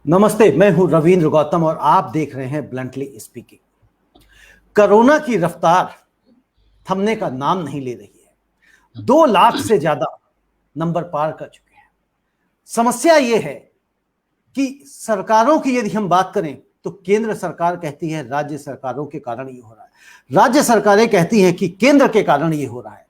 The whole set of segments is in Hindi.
नमस्ते, मैं हूं रविंद्र गौतम और आप देख रहे हैं ब्लंटली स्पीकिंग। कोरोना की रफ्तार थमने का नाम नहीं ले रही है। 2 लाख से ज्यादा नंबर पार कर चुके हैं। समस्या यह है कि सरकारों की यदि हम बात करें तो केंद्र सरकार कहती है राज्य सरकारों के कारण ये हो रहा है, राज्य सरकारें कहती हैं कि केंद्र के कारण ये हो रहा है।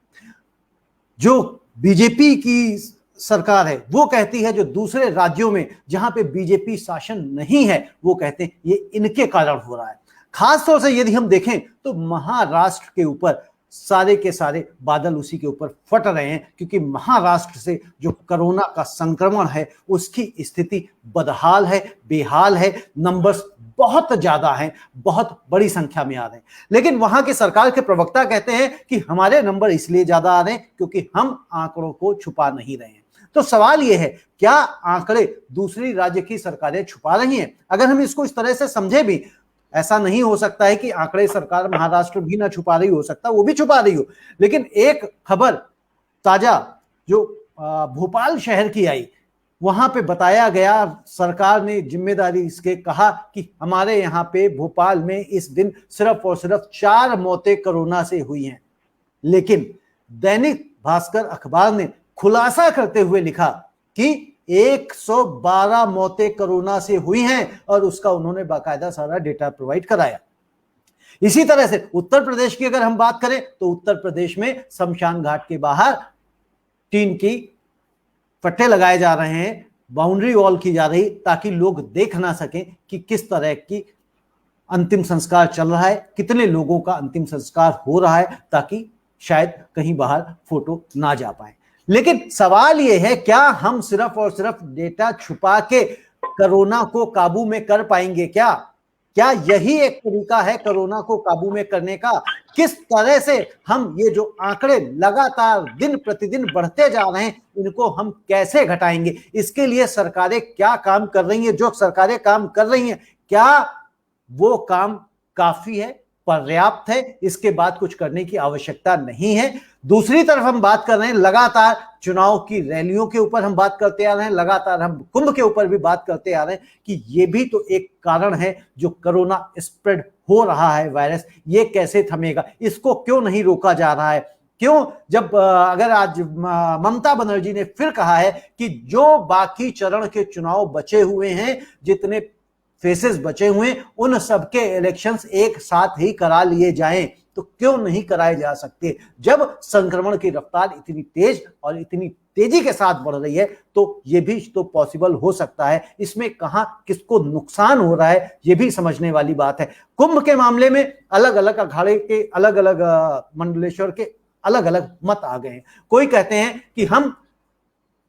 जो बीजेपी की सरकार है वो कहती है जो दूसरे राज्यों में जहां पे बीजेपी शासन नहीं है वो कहते हैं ये इनके कारण हो रहा है। खासतौर से यदि हम देखें तो महाराष्ट्र के ऊपर सारे के सारे बादल उसी के ऊपर फट रहे हैं, क्योंकि महाराष्ट्र से जो कोरोना का संक्रमण है उसकी स्थिति बदहाल है, बेहाल है। नंबर्स बहुत ज्यादा हैं, बहुत बड़ी संख्या में आ रहे हैं। लेकिन वहां के सरकार के प्रवक्ता कहते हैं कि हमारे नंबर इसलिए ज्यादा आ रहे हैं क्योंकि हम आंकड़ों को छुपा नहीं रहे हैं। तो सवाल यह है, क्या आंकड़े दूसरी राज्य की सरकारें छुपा रही हैं? अगर हम इसको इस तरह से समझे भी, ऐसा नहीं हो सकता है कि आंकड़े सरकार महाराष्ट्र भी ना छुपा रही, हो सकता वो भी छुपा रही हो। लेकिन एक खबर ताजा जो भोपाल शहर की आई, वहां पे बताया गया, सरकार ने जिम्मेदारी इसके कहा कि हमारे यहाँ पे भोपाल में इस दिन सिर्फ और सिर्फ 4 मौतें कोरोना से हुई हैं। लेकिन दैनिक भास्कर अखबार ने खुलासा करते हुए लिखा कि 112 मौतें कोरोना से हुई हैं और उसका उन्होंने बाकायदा सारा डेटा प्रोवाइड कराया। इसी तरह से उत्तर प्रदेश की अगर हम बात करें तो उत्तर प्रदेश में शमशान घाट के बाहर टीन की फट्टे लगाए जा रहे हैं, बाउंड्री वॉल की जा रही, ताकि लोग देख ना सकें कि किस तरह की अंतिम संस्कार चल रहा है, कितने लोगों का अंतिम संस्कार हो रहा है, ताकि शायद कहीं बाहर फोटो ना जा पाए। लेकिन सवाल यह है, क्या हम सिर्फ और सिर्फ डेटा छुपा के कोरोना को काबू में कर पाएंगे? क्या यही एक तरीका है कोरोना को काबू में करने का? किस तरह से हम ये जो आंकड़े लगातार दिन प्रतिदिन बढ़ते जा रहे हैं इनको हम कैसे घटाएंगे? इसके लिए सरकारें क्या काम कर रही हैं? जो सरकारें काम कर रही हैं, क्या वो काम काफी है, पर्याप्त है? इसके बाद कुछ करने की आवश्यकता नहीं है। दूसरी तरफ हम बात कर रहे हैं, लगातार चुनाव की रैलियों के ऊपर हम बात करते आ रहे हैं, लगातार हम कुंभ के ऊपर भी बात करते आ रहे हैं कि ये भी तो एक कारण है जो कोरोना स्प्रेड हो रहा है वायरस, ये कैसे थमेगा? इसको क्यों नहीं रोका जा रहा है? क्यों? जब अगर आज ममता बनर्जी ने फिर कहा है कि जो बाकी चरण के चुनाव बचे हुए हैं, जितने फेसेस बचे हुए, उन सबके इलेक्शंस एक साथ ही करा लिए जाएं, तो क्यों नहीं कराए जा सकते? जब संक्रमण की रफ्तार इतनी तेज और इतनी तेजी के साथ बढ़ रही है तो ये भी तो पॉसिबल हो सकता है। इसमें कहां किसको नुकसान हो रहा है ये भी समझने वाली बात है। कुंभ के मामले में अलग अलग अखाड़े के अलग अलग मंडलेश्वर के अलग अलग मत आ गए हैं। कोई कहते हैं कि हम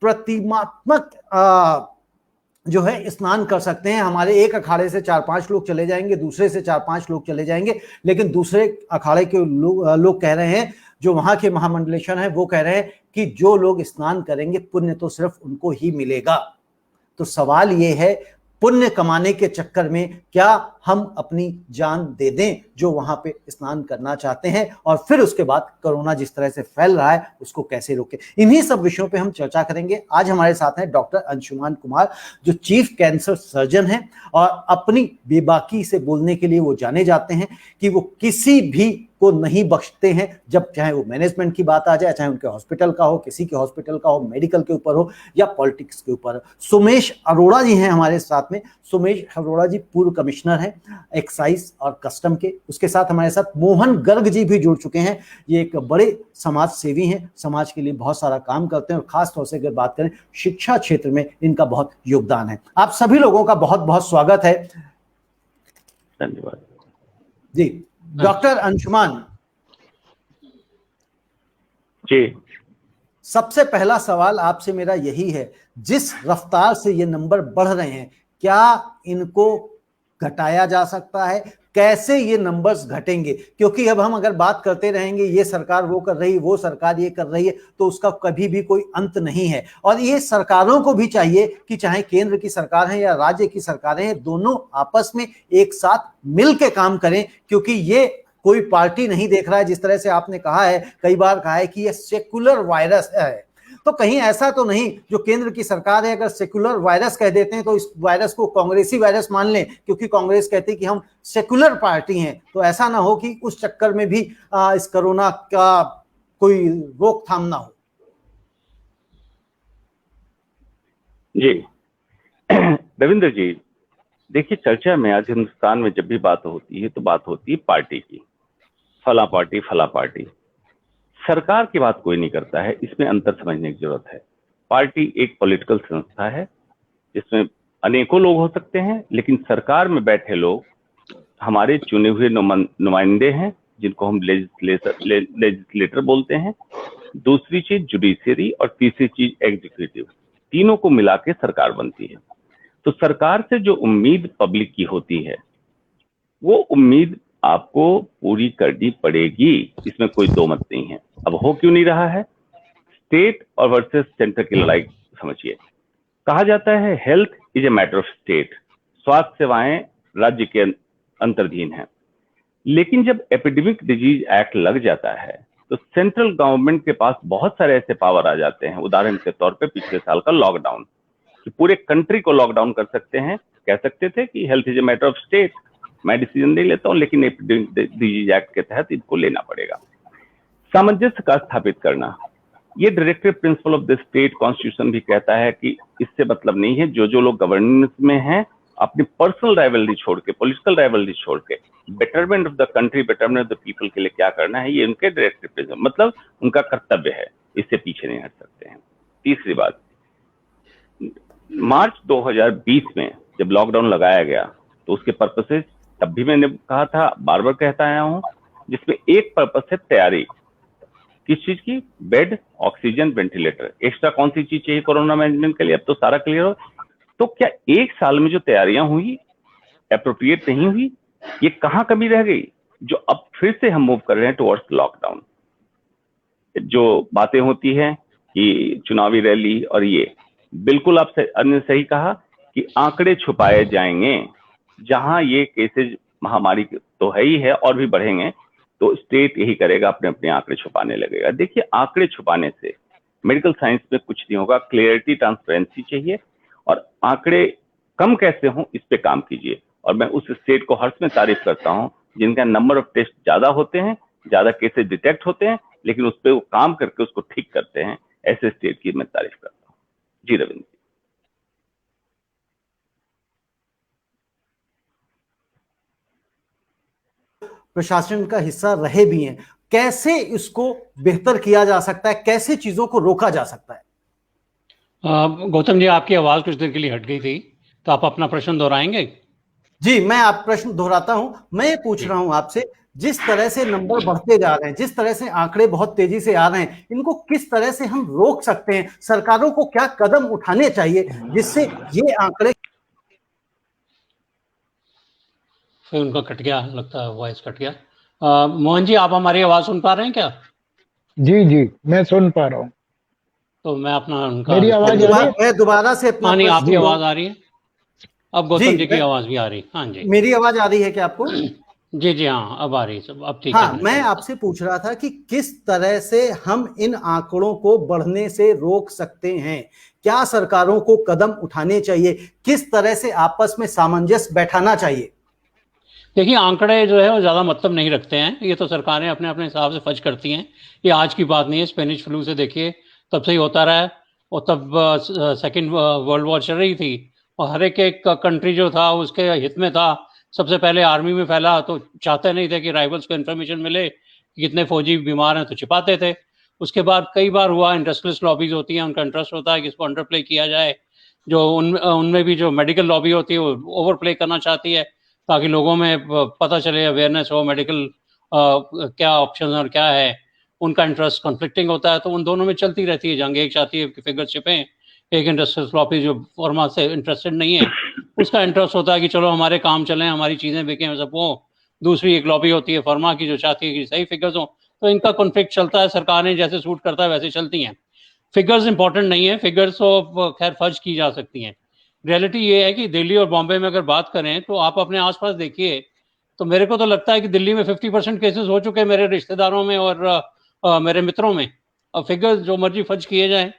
प्रतिमात्मक जो है स्नान कर सकते हैं, हमारे एक अखाड़े से 4-5 लोग चले जाएंगे, दूसरे से 4-5 लोग चले जाएंगे, लेकिन दूसरे अखाड़े के लोग कह रहे हैं, जो वहां के महामंडलेश्वर हैं वो कह रहे हैं कि जो लोग स्नान करेंगे पुण्य तो सिर्फ उनको ही मिलेगा। तो सवाल ये है, पुण्य कमाने के चक्कर में क्या हम अपनी जान दे दें जो वहां पे स्नान करना चाहते हैं, और फिर उसके बाद कोरोना जिस तरह से फैल रहा है उसको कैसे रोकें? इन्हीं सब विषयों पे हम चर्चा करेंगे। आज हमारे साथ हैं डॉक्टर अंशुमान कुमार, जो चीफ कैंसर सर्जन हैं और अपनी बेबाकी से बोलने के लिए वो जाने जाते हैं कि वो किसी भी को नहीं बख्शते हैं, जब चाहे वो मैनेजमेंट की बात आ जाए, चाहे उनके हॉस्पिटल का हो, किसी के हॉस्पिटल का हो, मेडिकल के ऊपर हो या पॉलिटिक्स के ऊपर। सुमेश अरोड़ा जी हैं हमारे साथ में। सुमेश अरोड़ा जी पूर्व कमिश्नर हैं एक्साइज और कस्टम के। उसके साथ हमारे साथ मोहन गर्ग जी भी जुड़ चुके हैं। ये एक बड़े समाज सेवी हैं, समाज के लिए बहुत सारा काम करते हैं और खास तौर से अगर बात करें शिक्षा क्षेत्र में इनका बहुत योगदान है। आप सभी लोगों का बहुत बहुत स्वागत है। धन्यवाद जी। डॉक्टर अंशुमान जी, सबसे पहला सवाल आपसे मेरा यही है, जिस रफ्तार से ये नंबर बढ़ रहे हैं क्या इनको घटाया जा सकता है? कैसे ये नंबर्स घटेंगे? क्योंकि अब हम अगर बात करते रहेंगे ये सरकार वो कर रही, वो सरकार ये कर रही है, तो उसका कभी भी कोई अंत नहीं है। और ये सरकारों को भी चाहिए कि चाहे केंद्र की सरकार है या राज्य की सरकारें हैं, दोनों आपस में एक साथ मिल के काम करें, क्योंकि ये कोई पार्टी नहीं देख रहा है। जिस तरह से आपने कहा है, कई बार कहा है कि ये सेकुलर वायरस है, तो कहीं ऐसा तो नहीं जो केंद्र की सरकार है अगर सेक्युलर वायरस कह देते हैं तो इस वायरस को कांग्रेसी वायरस मान लें, क्योंकि कांग्रेस कहती है कि हम सेक्युलर पार्टी हैं, तो ऐसा ना हो कि उस चक्कर में भी इस कोरोना का कोई रोकथाम ना हो। जी रविंद्र जी, देखिए चर्चा में आज हिंदुस्तान में जब भी बात होती है तो बात होती है पार्टी की, फला पार्टी। सरकार की बात कोई नहीं करता है, इसमें अंतर समझने की जरूरत है। पार्टी एक पॉलिटिकल संस्था है जिसमें अनेकों लोग हो सकते हैं, लेकिन सरकार में बैठे लोग हमारे चुने हुए नुमाइंदे हैं जिनको हम लेजिस्लेटर बोलते हैं। दूसरी चीज जुडिशियरी और तीसरी चीज एग्जीक्यूटिव, तीनों को मिला के सरकार बनती है। तो सरकार से जो उम्मीद पब्लिक की होती है वो उम्मीद आपको पूरी करनी पड़ेगी, इसमें कोई दो मत नहीं है। अब हो क्यों नहीं रहा है? स्टेट और वर्सेस सेंटर की लड़ाई समझिए। कहा जाता है health is a matter of state, स्वास्थ्य सेवाएं राज्य के अंतर्धीन है। लेकिन जब एपिडेमिक डिजीज एक्ट लग जाता है तो सेंट्रल गवर्नमेंट के पास बहुत सारे ऐसे पावर आ जाते हैं। उदाहरण के तौर पे पिछले साल का लॉकडाउन, कि पूरे कंट्री को लॉकडाउन कर सकते हैं। कह सकते थे कि health is a matter of state, मैं डिसीजन नहीं लेता हूं, लेकिन एपिडेमिक डिजीज एक्ट के तहत इनको लेना पड़ेगा। सामंजस्य का स्थापित करना, ये directive principle of the state constitution भी कहता है कि इससे मतलब नहीं है जो लोग गवर्नेंस में हैं अपनी पर्सनल राइवलरी छोड़ के, पॉलिटिकल राइवलरी छोड़ के betterment of the country, betterment of the people के लिए क्या करना है, ये उनके डायरेक्टिव प्रिंसिपल, मतलब उनका कर्तव्य है, इससे पीछे नहीं हट सकते हैं। तीसरी बात, मार्च 2020 में जब लॉकडाउन लगाया गया तो उसके पर्पसेस तब भी मैंने कहा था, बार बार कहता आया हूं, जिसमें एक पर्पस है तैयारी। किस चीज की? Bed, oxygen, ventilator. एक्स्ट्रा कौन सी चीज चाहिए कोरोना मैनेजमेंट के लिए? अब तो सारा क्लियर हो। तो क्या एक साल में जो तैयारियां हुई एप्रोप्रिएट नहीं हुई? ये कहां कमी रह गई जो अब फिर से हम मूव कर रहे हैं टुवर्ड्स लॉकडाउन? जो बातें होती हैं कि चुनावी रैली और ये, बिल्कुल आप सही कहा कि आंकड़े छुपाए जाएंगे। जहां ये केसेज महामारी तो है ही है और भी बढ़ेंगे, तो स्टेट यही करेगा, अपने अपने आंकड़े छुपाने लगेगा। देखिए, आंकड़े छुपाने से मेडिकल साइंस में कुछ नहीं होगा। क्लियरिटी, ट्रांसपेरेंसी चाहिए, और आंकड़े कम कैसे हों इस पे काम कीजिए। और मैं उस स्टेट को हर्ष में तारीफ करता हूं जिनका नंबर ऑफ टेस्ट ज्यादा होते हैं, ज्यादा केसेज डिटेक्ट होते हैं, लेकिन उस पर वो काम करके उसको ठीक करते हैं। ऐसे स्टेट की मैं तारीफ करता हूँ। जी रविंद्र। प्रशासन का हिस्सा रहे भी हैं, कैसे इसको बेहतर किया जा सकता है, कैसे चीजों को रोका जा सकता है? गौतम जी, आपकी आवाज कुछ देर के लिए हट गई थी, तो आप अपना प्रश्न दोहराएंगे? जी, मैं आप प्रश्न दोहराता हूं। मैं ये पूछ रहा हूं आपसे, जिस तरह से नंबर बढ़ते जा रहे हैं, जिस तरह से आंकड़े बहुत तेजी से आ रहे हैं, इनको किस तरह से हम रोक सकते हैं? सरकारों को क्या कदम उठाने चाहिए जिससे ये आंकड़े? फिर उनका कट गया, लगता है वॉइस कट गया। मोहन जी, आप हमारी आवाज सुन पा रहे हैं क्या? जी जी, मैं सुन पा रहा हूँ। तो मैं अपना उनका मेरी आवाज आ रही है? मैं दोबारा से अपना नहीं, आपकी प्रश्न- आवाज आ रही है। अब गौतम जी की आवाज भी आ रही है। हाँ जी, मेरी आवाज आ रही है क्या आपको? जी जी, हाँ अब आ रही है सब, अब ठीक हाँ, है। मैं आपसे पूछ रहा था कि किस तरह से हम इन आंकड़ों को बढ़ने से रोक सकते हैं? क्या सरकारों को कदम उठाने चाहिए? किस तरह से आपस में सामंजस्य बैठाना चाहिए? देखिए, आंकड़े जो है वो ज़्यादा मतलब नहीं रखते हैं। ये तो सरकारें अपने अपने हिसाब से फर्ज करती हैं। ये आज की बात नहीं है। स्पेनिश फ्लू से देखिए, तब से ही होता रहा है, और तब सेकेंड वर्ल्ड वॉर चल रही थी, और हर एक कंट्री जो था उसके हित में था। सबसे पहले आर्मी में फैला, तो चाहते नहीं थे कि राइवल्स को इन्फॉर्मेशन मिले कि कितने फौजी बीमार हैं, तो छिपाते थे। उसके बाद कई बार हुआ, इंडस्ट्रियलिस्ट लॉबीज होती हैं, उनका इंटरेस्ट होता है कि इसको अंडर प्ले किया जाए। जो उनमें भी जो मेडिकल लॉबी होती है वो ओवर प्ले करना चाहती है, ताकि लोगों में पता चले, अवेयरनेस हो, मेडिकल क्या ऑप्शन और क्या है। उनका इंटरेस्ट कॉन्फ्लिक्टिंग होता है, तो उन दोनों में चलती रहती है जंग। एक चाहती है कि फिगर छिपें, एक इंडस्ट्रियल लॉबी जो फॉर्मा से इंटरेस्टेड नहीं है, उसका इंटरेस्ट होता है कि चलो हमारे काम चलें, हमारी चीज़ें बिकें, सब वो। दूसरी एक लॉबी होती है फॉर्मा की, जो चाहती है कि सही फिगर्स हों। तो इनका कॉन्फ्लिक्ट चलता है, सरकारें जैसे सूट करता है वैसे चलती हैं। फिगर्स इंपॉर्टेंट नहीं है, फिगर्स तो खैर फर्ज की जा सकती हैं। रियलिटी ये है कि दिल्ली और बॉम्बे में अगर बात करें तो आप अपने आसपास देखिए, तो मेरे को तो लगता है कि दिल्ली में 50% केसेस हो चुके हैं मेरे रिश्तेदारों में और मेरे मित्रों में। अब फिगर्स जो मर्जी फर्ज किए जाएं,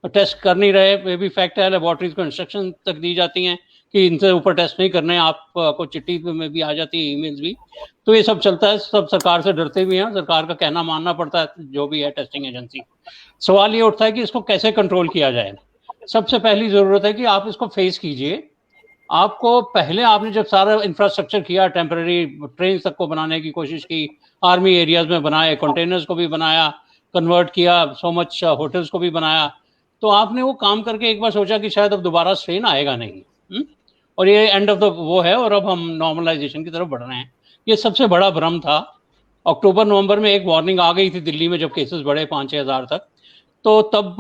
टेस्ट कर नहीं रहे, ये भी फैक्ट है। लेबोरेटरीज को इंस्ट्रक्शन तक दी जाती हैं कि इनसे ऊपर टेस्ट नहीं करने, आपको चिट्ठी में भी आ जाती है, ईमेल्स भी। तो ये सब चलता है, सब सरकार से डरते भी हैं, सरकार का कहना मानना पड़ता है जो भी है टेस्टिंग एजेंसी। सवाल ये उठता है कि इसको कैसे कंट्रोल किया जाए। सबसे पहली जरूरत है कि आप इसको फेस कीजिए। आपको पहले आपने जब सारा इंफ्रास्ट्रक्चर किया, टेम्पररी ट्रेन तक को बनाने की कोशिश की, आर्मी एरियाज में बनाए, कंटेनर्स को भी बनाया, कन्वर्ट किया, सो मच होटल्स को भी बनाया, तो आपने वो काम करके एक बार सोचा कि शायद अब दोबारा स्ट्रेन आएगा नहीं। और ये एंड ऑफ द वो है, और अब हम नॉर्मलाइजेशन की तरफ बढ़ रहे हैं। ये सबसे बड़ा भ्रम था। अक्टूबर नवंबर में एक वार्निंग आ गई थी दिल्ली में, जब केसेस बढ़े 5-6 हज़ार तक, तो तब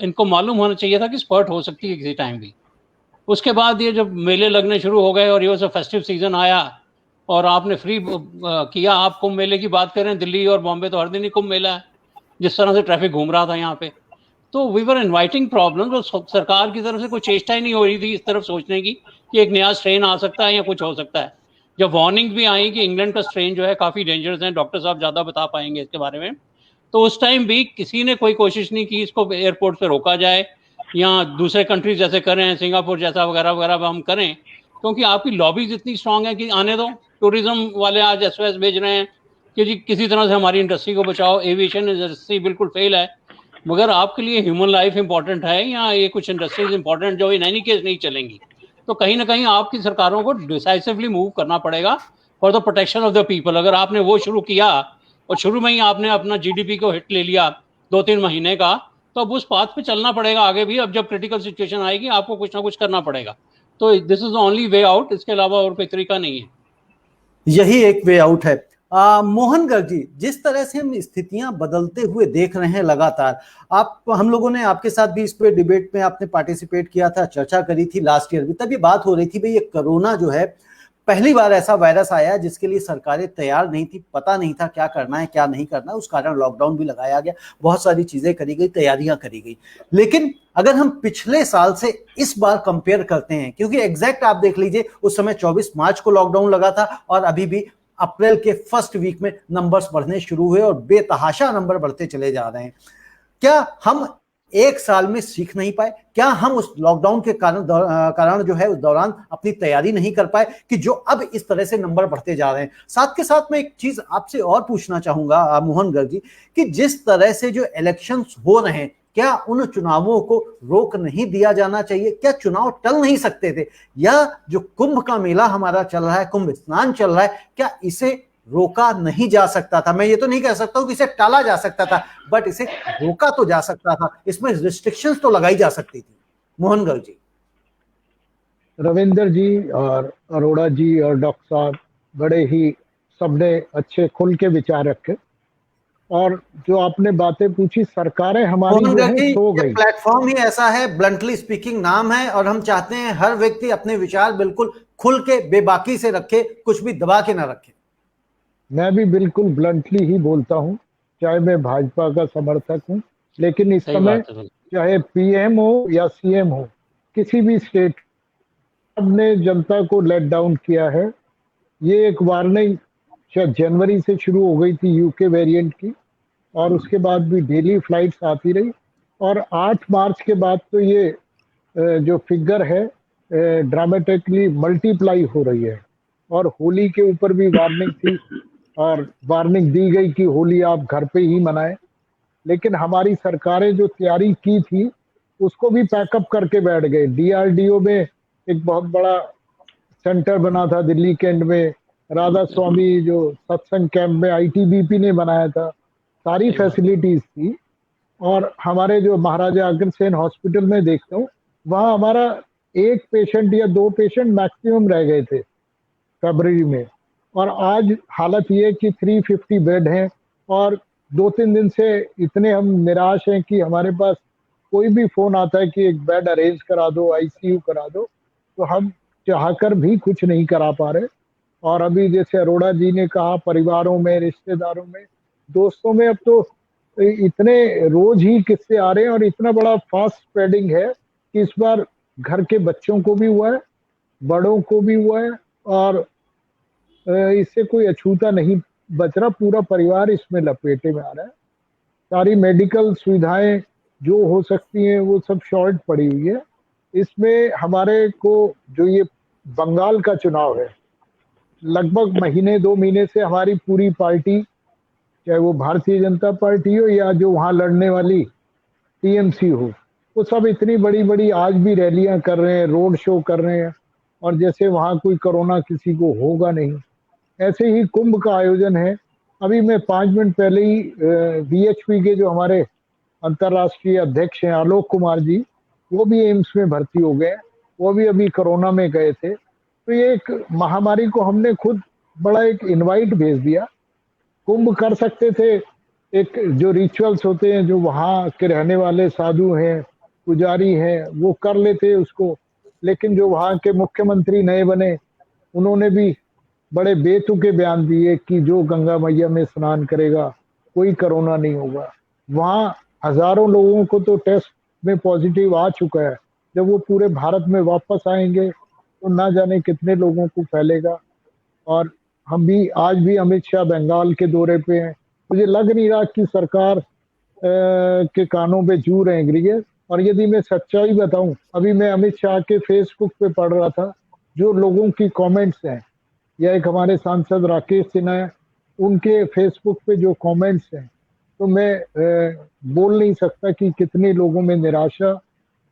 इनको मालूम होना चाहिए था कि स्पर्ट हो सकती है किसी टाइम भी। उसके बाद ये जब मेले लगने शुरू हो गए और ये सब फेस्टिव सीजन आया और आपने फ्री किया, आप कुंभ मेले की बात करें, दिल्ली और बॉम्बे तो हर दिन ही कुंभ मेला है, जिस तरह से ट्रैफिक घूम रहा था यहाँ पे। तो वी वर इन्वाइटिंग प्रॉब्लम्स, और सरकार की तरफ से कोई चेष्टा ही नहीं हो रही थी इस तरफ सोचने की कि एक नया स्ट्रेन आ सकता है या कुछ हो सकता है। जब वार्निंग भी आई कि इंग्लैंड का स्ट्रेन जो है काफ़ी डेंजरस है, डॉक्टर साहब ज़्यादा बता पाएंगे इसके बारे में, तो उस टाइम भी किसी ने कोई कोशिश नहीं की इसको एयरपोर्ट पे रोका जाए, या दूसरे कंट्रीज जैसे करें, सिंगापुर जैसा वगैरह वगैरह हम करें, क्योंकि आपकी लॉबीज इतनी स्ट्रांग है कि आने दो। टूरिज्म वाले आज SOS भेज रहे हैं कि जी किसी तरह से हमारी इंडस्ट्री को बचाओ, एविएशन इंडस्ट्री बिल्कुल फेल है। मगर आपके लिए ह्यूमन लाइफ इंपॉर्टेंट है या ये कुछ इंडस्ट्रीज इंपॉर्टेंट जो इन एनी केस नहीं चलेंगी? तो कहीं ना कहीं आपकी सरकारों को डिसाइसिवली मूव करना पड़ेगा for the protection of the people. अगर आपने वो शुरू किया और शुरू में ही आपने अपना GDP को हिट ले लिया 2-3 महीने का, तो अब उस पाथ पे चलना पड़ेगा आगे भी। अब जब क्रिटिकल सिचुएशन आएगी आपको कुछ ना कुछ करना पड़ेगा। तो this is the only way out, इसके अलावा और कोई तरीका नहीं है। यही एक वे आउट है। मोहन गर्ग जी, जिस तरह से हम स्थितियां बदलते हुए देख रहे हैं लगातार, हम लोगों ने आपके साथ भी इस पे डिबेट में आपने पार्टिसिपेट किया था, चर्चा करी थी लास्ट ईयर भी, तब ये बात हो रही थी भाई ये कोरोना जो है पहली बार ऐसा वायरस आया जिसके लिए सरकारें तैयार नहीं थी, पता नहीं था क्या करना है क्या नहीं करना है, उस कारण लॉकडाउन भी लगाया गया, बहुत सारी चीजें करी गई, तैयारियां करी गई। लेकिन अगर हम पिछले साल से इस बार कंपेयर करते हैं, क्योंकि एग्जैक्ट आप देख लीजिए उस समय 24 मार्च को लॉकडाउन लगा था और अभी भी अप्रैल के फर्स्ट वीक में नंबर्स बढ़ने शुरू हुए और बेतहाशा नंबर बढ़ते चले जा रहे हैं। क्या हम एक साल में सीख नहीं पाए? क्या हम उस लॉकडाउन के कारण जो है उस दौरान अपनी तैयारी नहीं कर पाए कि जो अब इस तरह से नंबर बढ़ते जा रहे हैं? साथ के साथ मैं एक चीज आपसे और पूछना चाहूंगा मोहन गर्ग जी, कि जिस तरह से जो इलेक्शंस हो रहे हैं, क्या उन चुनावों को रोक नहीं दिया जाना चाहिए? क्या चुनाव टल नहीं सकते थे? या जो कुंभ का मेला हमारा चल रहा है, कुंभ स्नान चल रहा है, क्या इसे रोका नहीं जा सकता था? मैं ये तो नहीं कह सकता हूं कि इसे टाला जा सकता था, बट इसे रोका तो जा सकता था, इसमें रिस्ट्रिक्शंस तो लगाई जा सकती थी। मोहन गर्ग जी। रविंदर जी और अरोड़ा जी और डॉक्टर साहब बड़े ही सबने अच्छे खुल के विचार रखे, और जो आपने बातें पूछी, सरकारें हमारी जो है सो गई। प्लेटफॉर्म ही ऐसा है, ब्लंटली स्पीकिंग नाम है, और हम चाहते हैं हर व्यक्ति अपने विचार बिल्कुल खुल के बेबाकी से रखे, कुछ भी दबा के ना रखे। मैं भी बिल्कुल ब्लंटली ही बोलता हूं, चाहे मैं भाजपा का समर्थक हूं, लेकिन इस समय चाहे PM हो या CM हो, किसी भी स्टेट ने जनता को लेट डाउन किया है। ये एक वार्निंग शायद जनवरी से शुरू हो गई थी UK वेरिएंट की, और उसके बाद भी डेली फ्लाइट्स आती रही, और 8 मार्च के बाद तो ये जो फिगर है ड्रामेटिकली मल्टीप्लाई हो रही है। और होली के ऊपर भी वार्निंग थी, और वार्निंग दी गई कि होली आप घर पे ही मनाएं, लेकिन हमारी सरकारें जो तैयारी की थी उसको भी पैकअप करके बैठ गए। DRDO में एक बहुत बड़ा सेंटर बना था दिल्ली कैंट में, राधा स्वामी जो सत्संग कैंप में ITBP ने बनाया था, सारी फैसिलिटीज थी। और हमारे जो महाराजा अग्रसेन हॉस्पिटल में देखता हूँ, वहाँ हमारा 1 पेशेंट या 2 पेशेंट मैक्सिमम रह गए थे फरवरी में, और आज हालत ये कि 350 बेड हैं। और 2-3 दिन से इतने हम निराश हैं कि हमारे पास कोई भी फोन आता है कि एक बेड अरेंज करा दो, ICU करा दो, तो हम चाहकर भी कुछ नहीं करा पा रहे। और अभी जैसे अरोड़ा जी ने कहा, परिवारों में, रिश्तेदारों में, दोस्तों में अब तो इतने रोज ही किस्से आ रहे हैं, और इतना बड़ा फास्ट स्प्रेडिंग है कि इस बार घर के बच्चों को भी हुआ है, बड़ों को भी हुआ है, और इससे कोई अछूता नहीं बच रहा, पूरा परिवार इसमें लपेटे में आ रहा है। सारी मेडिकल सुविधाएं जो हो सकती हैं वो सब शॉर्ट पड़ी हुई है। इसमें हमारे को जो ये बंगाल का चुनाव है, लगभग महीने 2 महीने से हमारी पूरी पार्टी, चाहे वो भारतीय जनता पार्टी हो या जो वहाँ लड़ने वाली टीएमसी हो, वो सब इतनी बड़ी बड़ी आज भी रैलियां कर रहे हैं, रोड शो कर रहे हैं, और जैसे वहाँ कोई कोरोना किसी को होगा नहीं। ऐसे ही कुंभ का आयोजन है। अभी मैं 5 मिनट पहले ही वीएचपी के जो हमारे अंतर्राष्ट्रीय अध्यक्ष हैं आलोक कुमार जी, वो भी एम्स में भर्ती हो गए, वो भी अभी कोरोना में गए थे। तो ये एक महामारी को हमने खुद बड़ा एक इनवाइट भेज दिया। कुंभ कर सकते थे, एक जो रिचुअल्स होते हैं जो वहाँ के रहने वाले साधु हैं, पुजारी हैं, वो कर लेते उसको, लेकिन जो वहाँ के मुख्यमंत्री नए बने, उन्होंने भी बड़े बेतुके बयान दिए कि जो गंगा मैया में स्नान करेगा कोई कोरोना नहीं होगा। वहाँ हजारों लोगों को तो टेस्ट में पॉजिटिव आ चुका है, जब वो पूरे भारत में वापस आएंगे तो ना जाने कितने लोगों को फैलेगा। और हम भी आज भी अमित शाह बंगाल के दौरे पे हैं, मुझे लग नहीं रहा कि सरकार के कानों पे जू रेंग है। और यदि मैं सच्चाई बताऊं, अभी मैं अमित शाह के फेसबुक पे पढ़ रहा था जो लोगों की कमेंट्स हैं, या एक हमारे सांसद राकेश सिन्हा है, उनके फेसबुक पे जो कमेंट्स हैं, तो मैं बोल नहीं सकता कि कितने लोगों में निराशा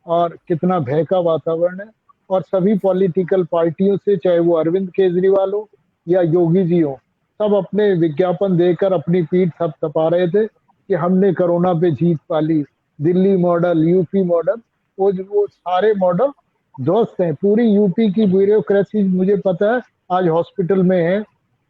और कितना भय का वातावरण है। और सभी पॉलिटिकल पार्टियों से, चाहे वो अरविंद केजरीवाल हो या योगी जी हो, सब अपने विज्ञापन देकर अपनी पीठ थपथपा रहे थे कि हमने कोरोना पे जीत पा ली। दिल्ली मॉडल, यूपी मॉडल, वो सारे मॉडल ध्वस्त हैं। पूरी यूपी की ब्यूरोक्रेसी मुझे पता है आज हॉस्पिटल में है,